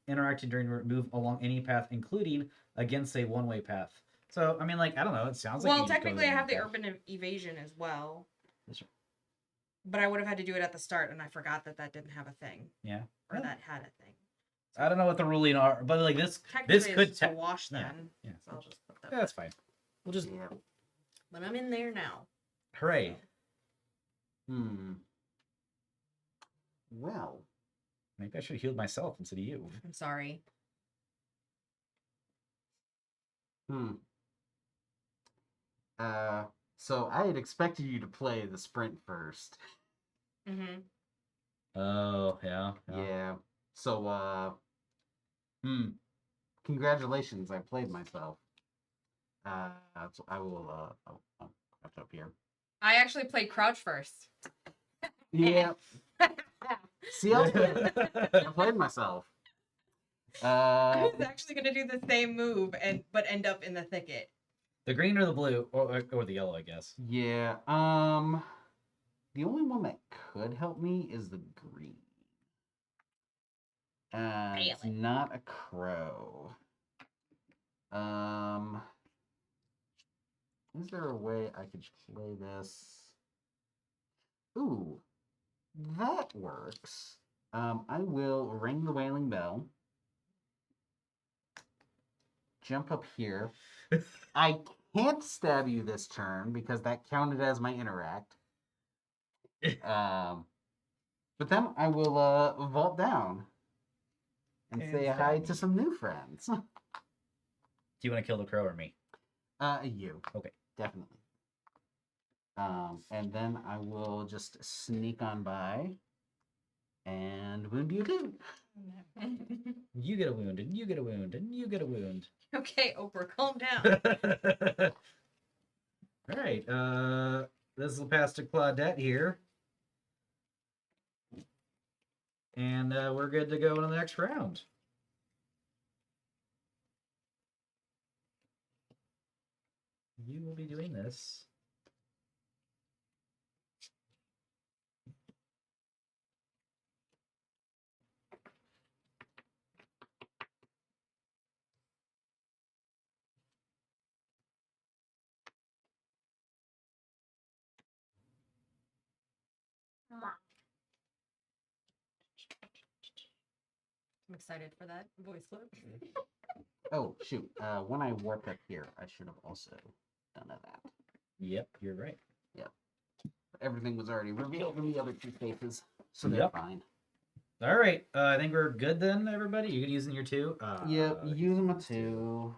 interacting during move along any path, including against a one-way path. So I mean, like I don't know. It sounds like.
Well,
you just go
technically, I
to
have the
path.
urban evasion as well.
That's right.
But I would have had to do it at the start, and I forgot that didn't have a thing,
Yeah.
or
Yeah.
that had a thing.
I don't know what the ruling are, but like this
Technically,
could
it's just a
te-
wash
yeah,
then.
yeah.
So I'll just put that.
Yeah, that's fine. We'll just
Yeah.
But I'm in there now.
hooray.
Well,
Maybe I should have healed myself instead of you.
I'm sorry.
so I had expected you to play the sprint first.
Mm-hmm.
Oh yeah.
Yeah. So, congratulations, I played myself. So I will, I'll crouch up here.
I actually played crouch first.
Yeah. See, I played myself.
I was actually gonna do the same move but end up in the thicket.
The green or the blue or the yellow, I guess.
Yeah. The only one that could help me is the green. It's
Really?
not a crow. Is there a way I could play this? Ooh, that works. I will ring the wailing bell. Jump up here. I can't stab you this turn because that counted as my interact. But then I will vault down and say hi to some new friends.
Do you want to kill the crow or me?
You.
Okay.
Definitely. And then I will just sneak on by and wound you too.
You get a wound, and you get a wound, and you get a wound.
Okay, Oprah, calm down.
All right. this will pass to Claudette here. And we're good to go into the next round. You will be doing this.
I'm excited for that voice clip.
Oh, shoot. When I warped up here, I should have also done that.
Yep, you're right.
Everything was already revealed in the other two spaces, so they're
Yep.
fine.
All right. I think we're good then, everybody. You can use in your 2.
Yep, use them a 2.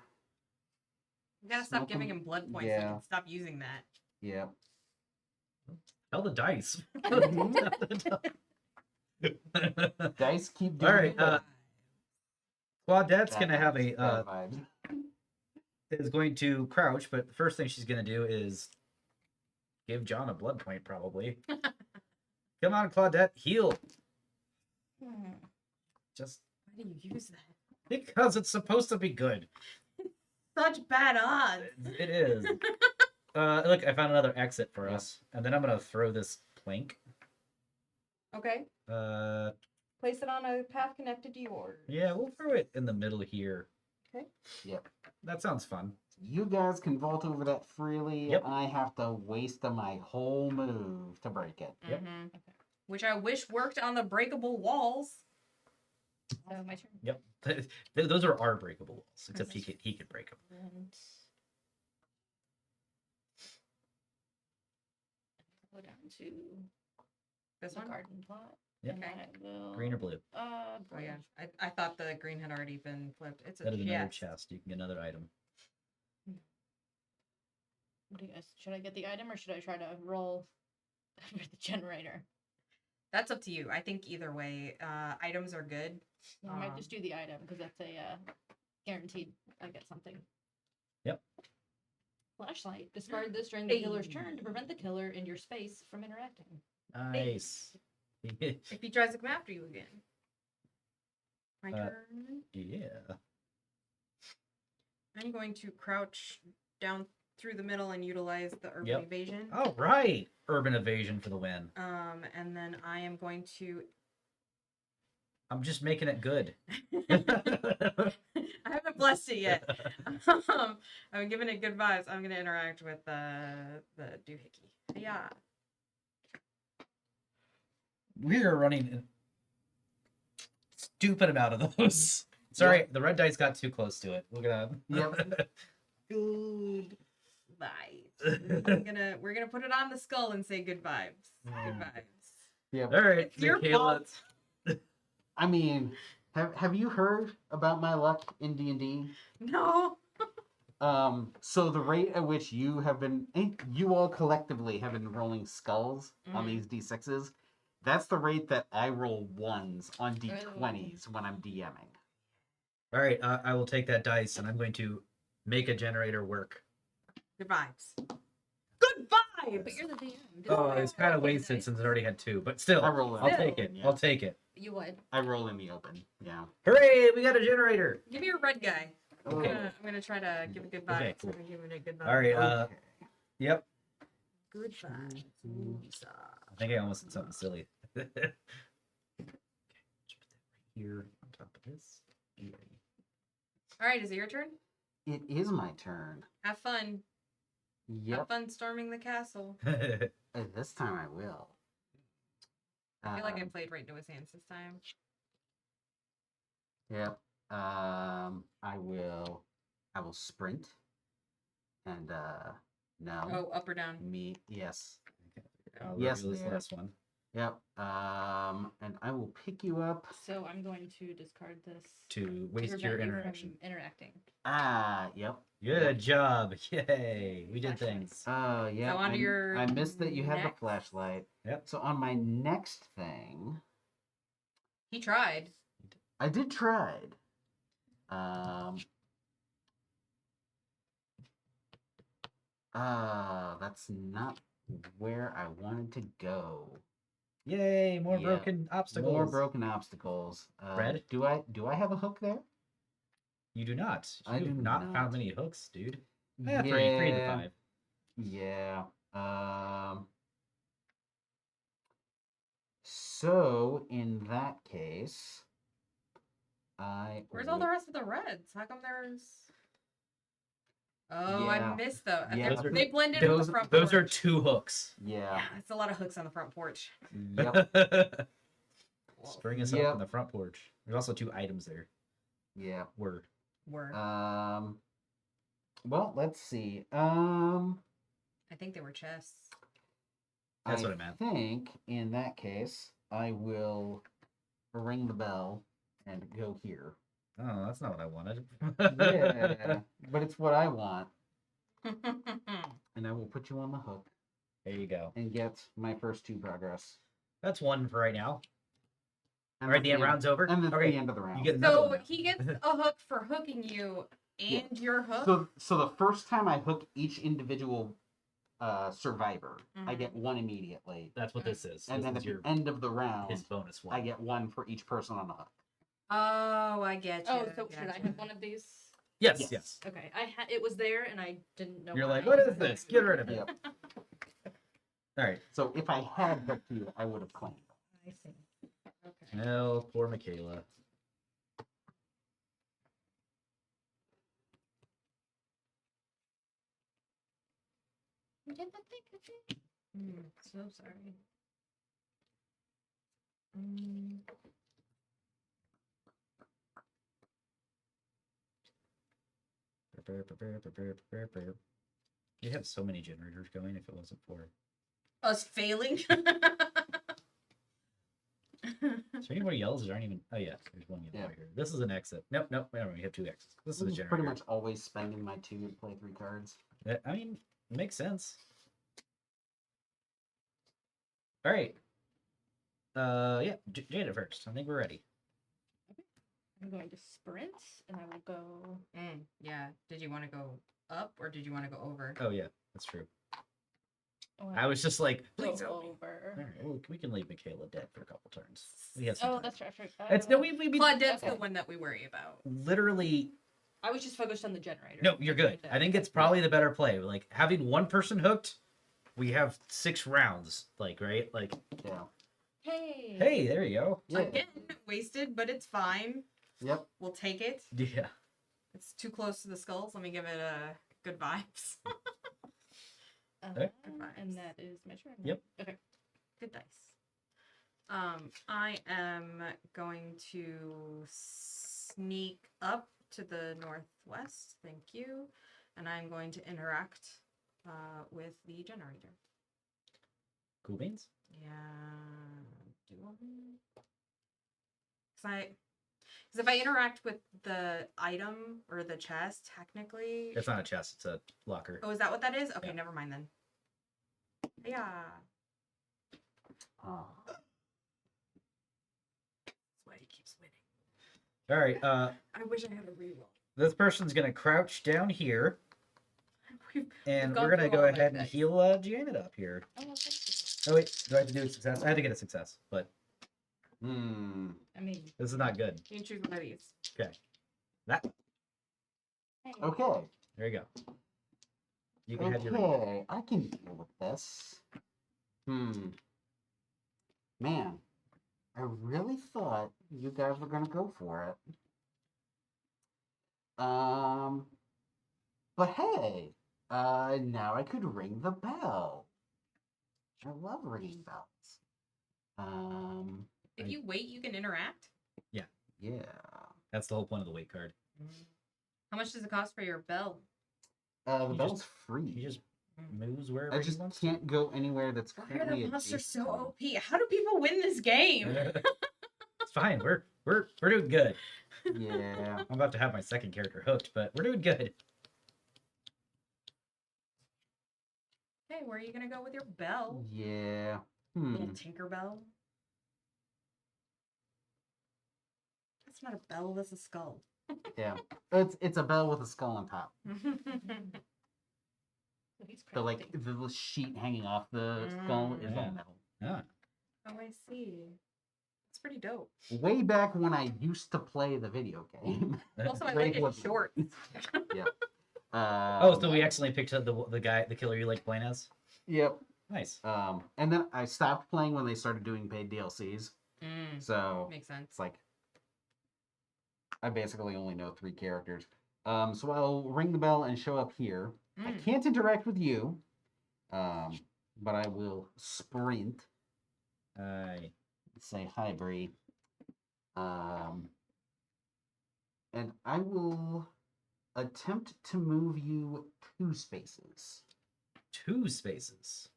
You gotta stop
Smoke
giving
'em.
him blood points.
Yeah.
So you can stop using that.
Yep.
Hell the dice.
Dice keep
All
doing
right.
it.
Claudette's
Bad
gonna have
vibes,
a
bad vibes.
is going to crouch, but the first thing she's gonna do is give John a blood point, probably. Come on, Claudette, heal. Just
Why do you use that?
because it's supposed to be good.
Such bad odds.
It is. Look, I found another exit for us, and then I'm gonna throw this plank.
Okay. Place it on a path connected to yours.
Yeah, we'll throw it in the middle here.
Okay.
Yep.
That sounds fun.
You guys can vault over that freely.
Yep.
I have to waste my whole move to break it.
Yep.
Mm-hmm. Okay. Which I wish worked on the breakable walls.
So my turn.
Yep. Those are our breakable walls, except he could break them.
And go down to
This
the
one?
garden plot.
Yep.
And
Okay.
I will.
Green or blue?
Oh yeah. I thought the green had already been flipped. It's a
That is another
chest.
chest. You can get another item.
What do you guys? Should I get the item or should I try to roll with the generator?
That's up to you. I think either way, items are good.
I might just do the item because that's a guaranteed. I get something.
Yep.
Flashlight. Discard this during the killer's turn to prevent the killer in your space from interacting.
Nice.
If he tries to come after you again. My turn.
Yeah.
I'm going to crouch down through the middle and utilize the urban
Yep.
evasion.
All right. Urban evasion for the win.
And then I am going to.
I'm just making it good.
I haven't blessed it yet. I'm giving it good vibes. I'm gonna interact with the doohickey. Yeah.
We are running a stupid amount of those. Sorry, the red dice got too close to it. Look at that.
Yep.
Good vibes. We're gonna put it on the skull and say good vibes. Good vibes.
Yep.
All right,
It's your
Michaela.
fault.
I mean, have you heard about my luck in D&D?
No.
So the rate at which you all collectively have been rolling skulls on
Mhm.
these D6s, that's the rate that I roll ones on D20s when I'm DMing.
All right, I will take that dice and I'm going to make a generator work.
Good vibes. Good vibes.
But you're the DM.
Oh, it's kind of wasted since it already had 2, but still,
I roll in
I'll
the
take
open,
it.
yeah.
I'll take it.
You would.
I roll in the open, yeah.
Hooray, we got a generator.
Give me a red guy.
Okay.
I'm gonna try to give a good vibe.
Okay, cool.
I'm gonna give it a good vibe.
All right,
Okay.
yep.
Good vibes.
I think I almost did something silly. Okay, let's put that right here on top of this. Yeah.
All right, is it your turn?
It is my turn.
Have fun. Have
Yep.
fun storming the castle.
This time I will.
I feel like I played right into his hands this time.
Yep. I will sprint. And no.
Oh, up or down?
Me, yes.
I'll
Yes,
reveal this
there.
last one.
Yep. And I will pick you up.
So I'm going to discard this
To waste
prevent
your
you from
interaction.
interacting.
Yep.
Good job. Yay. We did
Flashlight.
things.
Yeah.
So onto your
I missed that you had the
next-
flashlight.
Yep.
So on my next thing,
He tried.
I did try. That's not where I wanted to go.
Yay, more
Yeah.
broken obstacles.
More broken obstacles.
Red?
Do I have a hook there?
You do not.
I
You
do
have not
not.
found many hooks, dude. Yeah, three of the five.
Yeah. So in that case,
Where's all the
would-
rest of the reds? How come there's? Oh, I
Yeah.
missed them.
Yeah,
Those are-
They blended with
those-
the front
Those are
porch.
2 hooks.
Yeah.
Yeah, it's a lot of hooks on the front porch.
Yep.
Spring us up
Yep.
on the front porch. There's also 2 items there.
Yeah.
Word.
Were.
Well, let's see.
I think they were chests.
That's what I meant.
think in that case, I will ring the bell and go here.
Oh, that's not what I wanted.
Yeah, but it's what I want, and I will put you on the hook
There you go.
and get my first 2 progress.
That's 1 for right now.
And
All right,
that's
the end round's over.
And that's
Okay,
the end of the round.
you get another
So
one now.
he gets a hook for hooking you and
Yeah.
your hook.
So the first time I hook each individual survivor, I get 1 immediately,
That's what this is.
and
This
then
is
at
your
the end of the round,
his bonus one.
I get 1 for each person on the hook.
Oh, I get you.
Oh, so should I have one of these?
Yes,
Yes.
yes.
Okay, it was there and I didn't know.
You're
why.
like, what is this? Get rid of it.
Yep.
All right.
So if I had hooked you, I would have claimed it.
I see. Okay.
No, poor Michaela.
So sorry. Mm.
You have so many generators going if it wasn't for.
Us failing.
Is there any more yells? There aren't even. Oh, yeah. There's one yellow
Yeah.
right here. This is an exit. Nope, nope. We have 2 exits. This is a
I'm
generator.
pretty much always spending my 2 to play 3 cards.
I mean, it makes sense. All right. Yeah, Jada first. I think we're ready.
I'm going to sprint and I will go.
Yeah. Did you want to go up or did you want to go over?
Oh, yeah, that's true.
Oh,
I was just like,
go
Please help me.
over.
all right, well, we can leave Michaela dead for a couple turns. We have some
Oh,
time.
that's right.
It's no, we
Claudette's
Okay.
the one that we worry about.
literally.
I was just focused on the generator.
No, you're good.
Okay.
I think it's probably the better play. Like having one person hooked, we have 6 rounds. Like right, like
Yeah.
Hey.
hey, there you go.
Yeah.
Again, wasted, but it's fine.
Yep.
We'll take it.
Yeah.
It's too close to the skulls. Let me give it good vibes.
Okay.
And that is my turn.
Yep.
Okay.
Good dice. I am going to sneak up to the northwest. Thank you. And I'm going to interact with the generator.
Cool beans.
Yeah. Because if I interact with the item or the chest, technically.
It's not a chest. It's a locker.
Oh, is that what that is? Okay,
Yeah.
never mind then. Yeah.
Oh.
That's why he keeps winning.
All right.
I wish I had a reroll.
This person's gonna crouch down here, and
gone
we're gonna
through
go
all my
ahead and
dice.
heal Janet up here.
Oh, thank
Oh wait, do I have to do a success? I had to get a success, but
Hmm.
you. I mean,
this is not good.
You can choose one of these.
That
hey.
Okay.
there you go. You can have your.
Okay. I can deal with this. Man, I really thought you guys were gonna go for it. But hey, now I could ring the bell. I love ringing bells.
If you wait, you can interact.
Yeah.
That's the whole point of the wait card.
How much does it cost for your bell?
The
You
bell's
just-
free.
He just moves wherever
I
he
just
wants.
can't go anywhere that's
Why are
currently
the monsters so
adjacent.
OP? How do people win this game?
It's fine. We're doing good.
Yeah.
I'm about to have my second character hooked, but we're doing good.
Hey, where are you gonna go with your bell?
Yeah.
Little Tinkerbell. That's not a bell. That's a skull.
Yeah. It's a bell with a skull on top.
Oh, he's
The like
crafty.
the little sheet hanging off the skull is all
Mm.
metal.
Ah.
Oh, I see. It's pretty dope.
Way back when I used to play the video game.
Also, I
Wraith
like it
was-
short.
Yeah.
Oh, so we accidentally picked up the killer you like playing as.
Yep.
Nice.
And then I stopped playing when they started doing paid DLCs. So
Makes sense.
it's like I basically only know 3 characters. So I'll ring the bell and show up here. I can't interact with you, but I will sprint. Say hi, Bree. And I will attempt to move you 2 spaces.
2 spaces.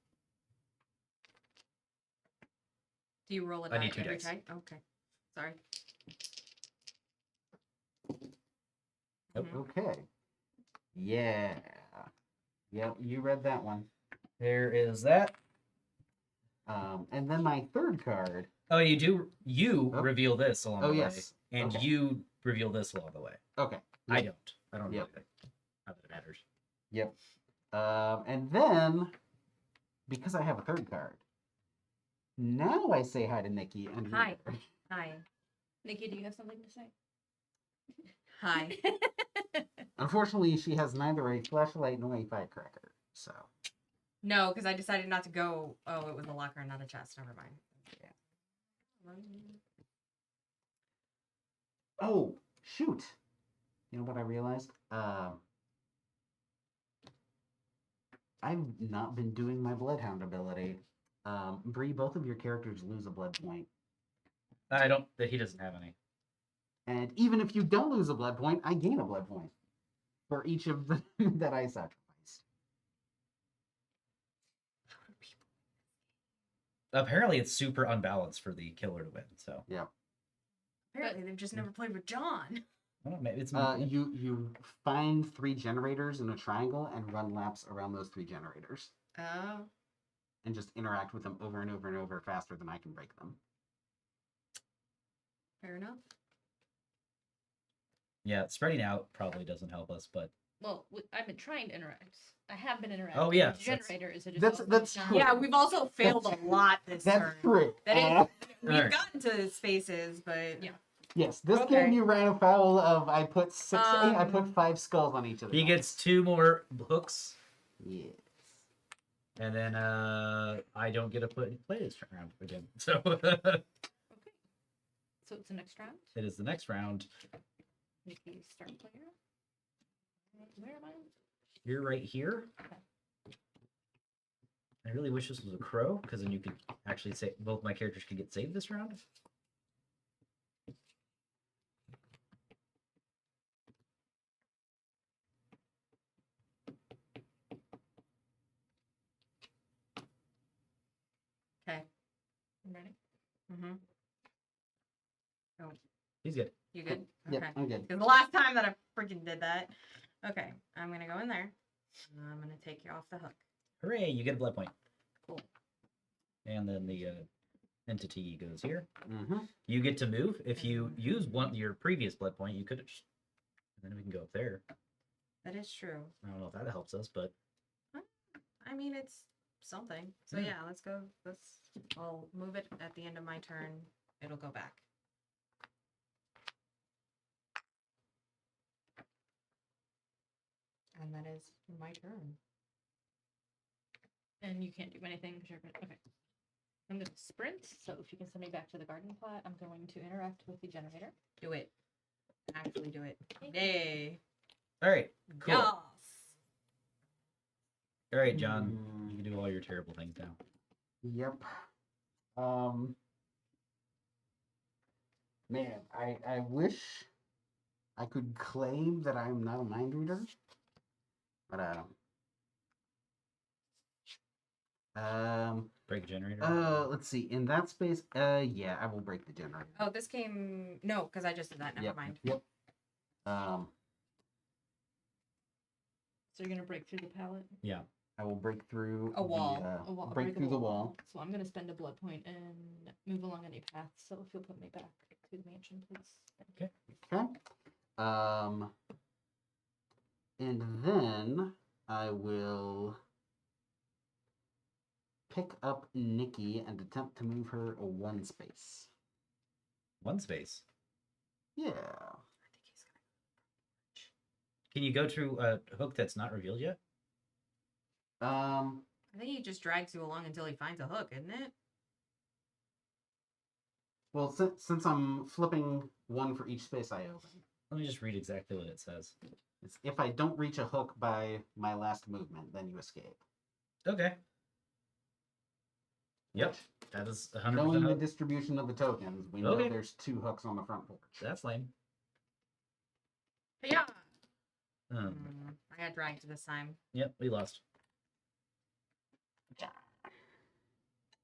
Do you roll it
I need 2
every
dice.
time? Okay. Sorry.
Nope.
Mhm.
Okay. Yeah. Yep, you read that one.
There is that.
And then my 3rd card.
Oh, you
Oh.
reveal this along
Oh,
the
yes.
way, and
Okay.
you reveal this along the way.
Okay.
I
Yep.
don't. I don't
Yep.
really. Not that it matters.
Yep. And then, because I have a 3rd card, now I say hi to Nikki and
Hi.
read her.
Hi.
Nikki, do you have something to say?
Hi.
Unfortunately, she has neither a flashlight nor a firecracker. So,
No, because I decided not to go. Oh, it was a locker, not a chest. Never mind.
oh shoot! You know what I realized? I've not been doing my Bloodhound ability. Bree, both of your characters lose a blood point.
I don't. He doesn't have any.
And even if you don't lose a blood point, I gain a blood point for each of them that I sacrificed.
Apparently, it's super unbalanced for the killer to win. So,
Yeah.
Apparently, they've just never played with John.
I don't know, maybe it's
You find 3 generators in a triangle and run laps around those 3 generators
Oh.
and just interact with them over and over and over faster than I can break them.
Fair enough.
yeah. Spreading out probably doesn't help us, but
Well, I've been trying to interact. I have been interacting.
Oh, yeah,
with the generator is a
that's
development.
true.
Yeah, we've also failed a lot this
That's
turn.
true.
That is, we've
Alright.
gotten to spaces, but
Yeah.
Yes, this
Okay.
game you ran afoul of. I put 6. I put
Um,
5 skulls on each of the.
he
dice.
gets 2 more hooks,
Yes.
and then I don't get to play this round again. So
Okay. So it's the next round.
it is the next round.
Nikki, start player. Where am I?
You're right here. I really wish this was a crow, because then you could actually say both my characters could get saved this round.
okay.
I'm ready.
Mm-hmm.
He's good.
You good?
Yep,
Okay.
I'm good.
Because the last time that I freaking did that. Okay, I'm gonna go in there. I'm gonna take you off the hook.
Hooray! You get a blood point.
Cool.
And then the entity goes here.
Mm-hmm.
You get to move. If you use your previous blood point, you could have. And then we can go up there.
That is true.
I don't know if that helps us, but
I mean, it's something. So
Yeah.
yeah, let's go. I'll move it at the end of my turn. It'll go back. And that is my turn.
And you can't do anything because you're good. Okay. I'm going to sprint. So if you can send me back to the garden plot, I'm going to interact with the generator.
Do it. Actually do it. Yay.
all right, cool.
Yes.
All right, John, you can do all your terrible things now.
Yep. Man, I wish I could claim that I'm not a mind reader, but
Break a generator.
let's see. In that space, yeah, I will break the generator.
Oh, this came. No, because I just did that. Never
Yep,
mind.
Yep.
So you're going to break through the pallet.
Yeah.
I will break through
A wall.
A wall.
break through the wall.
So I'm going to spend a blood point and move along any path. So if you'll put me back to the mansion, please. Thank you.
Okay. And then I will pick up Nikki and attempt to move her one space.
One space.
Yeah.
Can you go to a hook that's not revealed yet?
I think he just drags you along until he finds a hook, isn't it?
Well, since I'm flipping one for each space I open,
Let me just read exactly what it says.
it's if I don't reach a hook by my last movement, then you escape.
Okay. Yep, that is 100%
Knowing the
hook.
distribution of the tokens, we know
Okay.
there's 2 hooks on the front porch.
That's lame.
Yeah.
Um,
I got dragged this time.
yep, we lost.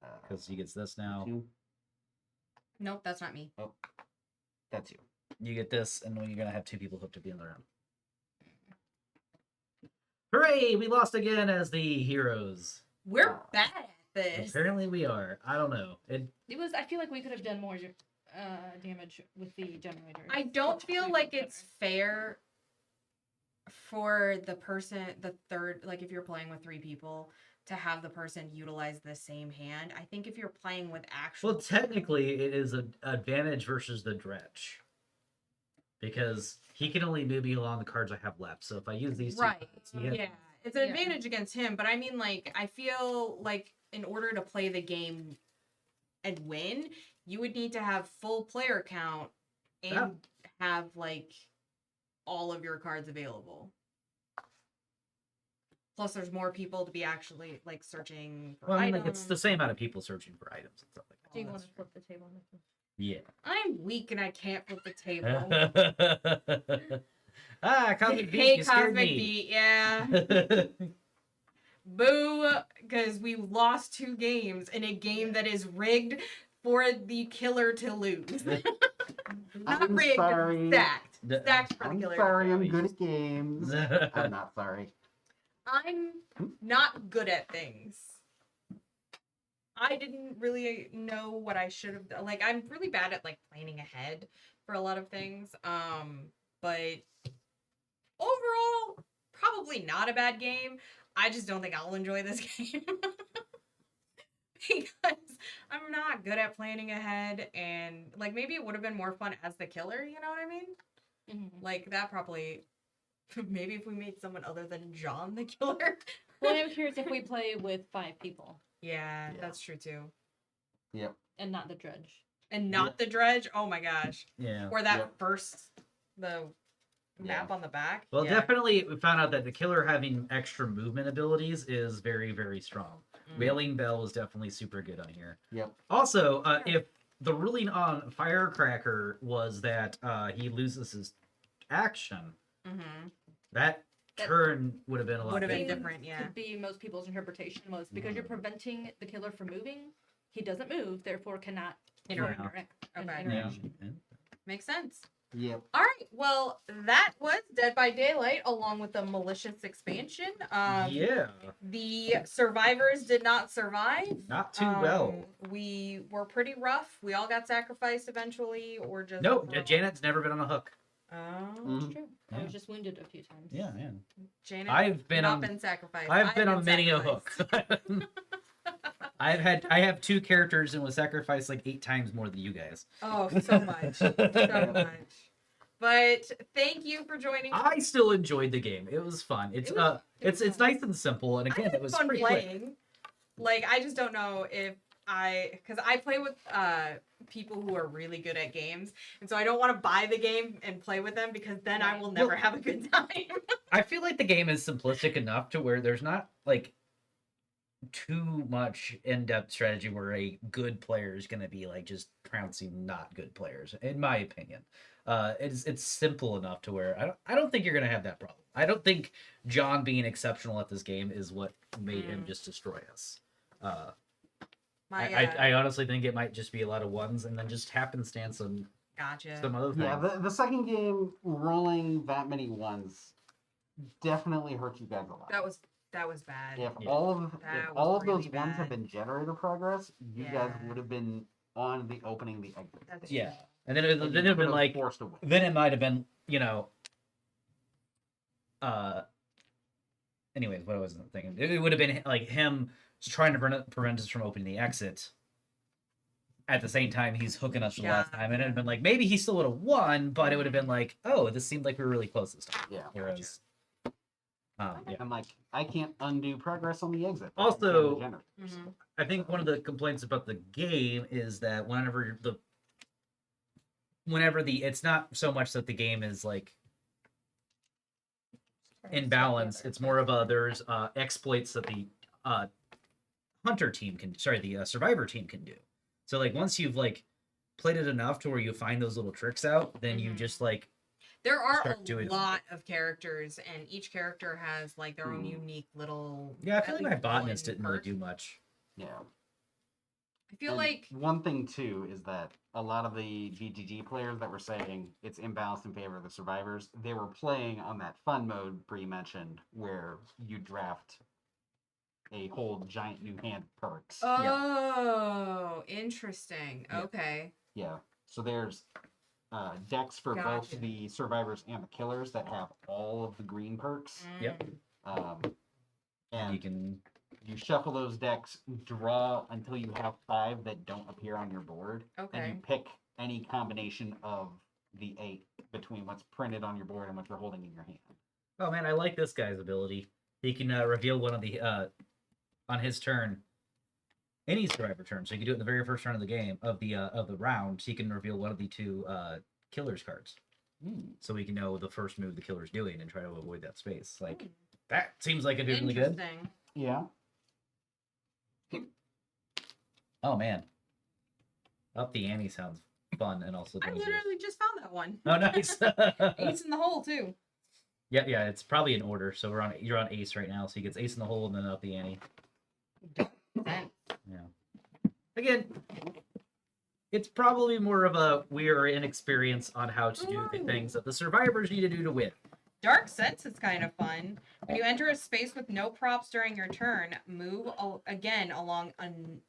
Uh,
Because he gets this now.
2.
Nope, that's not me.
Oh, that's you.
You get this, and then you're going to have 2 people hooked at the end of the round. Hooray! We lost again as the heroes.
We're bad at this.
Apparently we are. I don't know.
It was. I feel like we could have done more damage with the generator.
I don't feel like it's fair for the third, like if you're playing with 3 people, to have the person utilize the same hand. I think if you're playing with actual...
Well, technically, it is an advantage versus the dredge. Because he can only move me along the cards I have left. So if I use these 2
Right.
cards, he has-
Yeah. It's an advantage against him, but I mean, like, I feel like in order to play the game and win, you would need to have full player count and have, like, all of your cards available. Plus, there's more people to be actually, like, searching for
Well, I mean,
items.
like, it's the same amount of people searching for items and stuff like
Do you
Oh,
want to
that's
flip the table?
Yeah.
I'm weak and I can't flip the table.
Cosmic Beat,
Hey,
you scared
Cosmic
me.
Beat, yeah. Boo, because we lost 2 games in a game that is rigged for the killer to lose. Not
I'm
rigged,
sorry.
stacked. Stacked for the
I'm
killer.
sorry, I'm good at games. I'm not sorry.
I'm not good at things. I didn't really know what I should have done. Like, I'm really bad at, like, planning ahead for a lot of things. But overall, probably not a bad game. I just don't think I'll enjoy this game. Because I'm not good at planning ahead, and, like, maybe it would have been more fun as the killer, you know what I mean?
Mm-hmm.
Like, that probably... Maybe if we made someone other than John the killer.
Well, I'm curious if we play with 5 people
Yeah,
Yeah.
that's true, too.
Yep.
and not the dredge.
And not the dredge? Oh my gosh.
Yeah.
Or that
Yep.
first... The map on the back?
Well,
Yeah.
definitely we found out that the killer having extra movement abilities is very, very strong.
Mm.
Wailing Bell is definitely super good on here.
Yep.
Also, if the ruling on Firecracker was that he loses his action,
Mm-hmm.
that turn would have been a lot
Would have been
different.
different, yeah.
Could be most people's interpretation was because you're preventing the killer from moving, he doesn't move, therefore cannot
Interact.
an
Okay.
interaction.
Yeah.
Makes sense.
Yep.
All right. Well, that was Dead by Daylight along with the malicious expansion.
Yeah.
The survivors did not survive.
Not too well.
We were pretty rough. We all got sacrificed eventually, or just
Nope.
overall-
Janet's never been on a hook.
Oh,
Mhm.
It's true. I
Yeah.
was just wounded a few times.
Yeah, man.
Janet.
I've been
not
on.
been sacrificed.
I've been on many a hook.
sacrificed.
I have 2 characters and was sacrificed like 8 times more than you guys.
Oh, so much, so much. But thank you for joining.
I still enjoyed the game. It was fun. It's
It was
it's
fun.
nice and simple, and
I
again,
had
it was
fun
pretty quick.
playing. Like, I just don't know if because I play with people who are really good at games, and so I don't want to buy the game and play with them because then I will never
Well-
have a good time.
I feel like the game is simplistic enough to where there's not like too much in-depth strategy where a good player is going to be like just trouncing not good players, in my opinion. It's simple enough to where I don't think you're going to have that problem. I don't think John being exceptional at this game is what made him just destroy us. I honestly think it might just be a lot of ones and then just happenstance and
Gotcha.
some other things.
Yeah, the second game, rolling that many ones definitely hurt you guys a lot.
That was bad.
If
Yeah.
all of
That was
if all of those
really
ones had
bad.
been generator progress, you guys
Yeah.
would have been on the opening the exit.
That's
Yeah.
true.
And then it would have been like
forced away.
then it might have been, anyways, what was I thinking? It would have been like him trying to prevent us from opening the exit. At the same time, he's hooking us for the last time, and it had been like maybe he still would have won, but it would have been like, oh, this seemed like we were really close this time.
Yeah.
Whereas, yeah.
I'm like, I can't undo progress on the exit. but I can
Also-
the generators.
Mhm.
I think one of the complaints about the game is that it's not so much that the game is like in balance. It's more of there's exploits that the survivor team can do. So like once you've like played it enough to where you find those little tricks out, then you
Mhm.
just like
There are
start doing
a
them.
lot of characters, and each character has like their own unique little.
yeah. I feel
at
like my
least
botanist
one
didn't really
perk.
do much.
Yeah.
I feel
And
like
one thing too is that a lot of the GGG players that were saying it's imbalanced in favor of the survivors, they were playing on that fun mode Bree mentioned, where you draft a whole giant new hand perks.
oh, interesting.
Yeah.
Okay.
Yeah. So there's decks for
Gotcha.
both the survivors and the killers that have all of the green perks.
Yep.
Mm.
And
You can
you shuffle those decks, draw until you have 5 that don't appear on your board, and
Okay.
you pick any combination of the 8 between what's printed on your board and what you're holding in your hand.
Oh man, I like this guy's ability. He can reveal one of the on his turn, any survivor turn. So you can do it in the very first turn of the game of the round. He can reveal one of the 2 killer's cards, so we can know the first move the killer's doing and try to avoid that space. Like that seems like it'd be really good.
Interesting.
Yeah.
Oh man, Up the Ante sounds fun and also
I
dangerous.
literally just found that one.
Oh nice.
Ace in the hole too.
Yeah, it's probably in order. So you're on Ace right now, so he gets Ace in the hole and then Up the Ante.
Sense.
Yeah. Again, it's probably more of a we're inexperienced on how to do the
Ooh.
things that the survivors need to do to win.
Dark Sense is kind of fun. When you enter a space with no props during your turn, move again along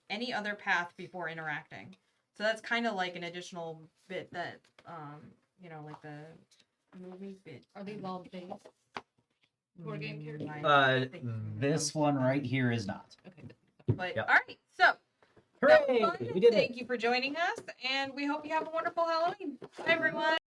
any other path before interacting. So that's kind of like an additional bit that, like the movie bit.
Are these all based? Board game characters?
I think
This
so.
one right here is not.
Okay.
But
Yep.
all right, so that was
Hooray!
fun.
We did
Thank
it.
you for joining us, and we hope you have a wonderful Halloween. Bye, everyone.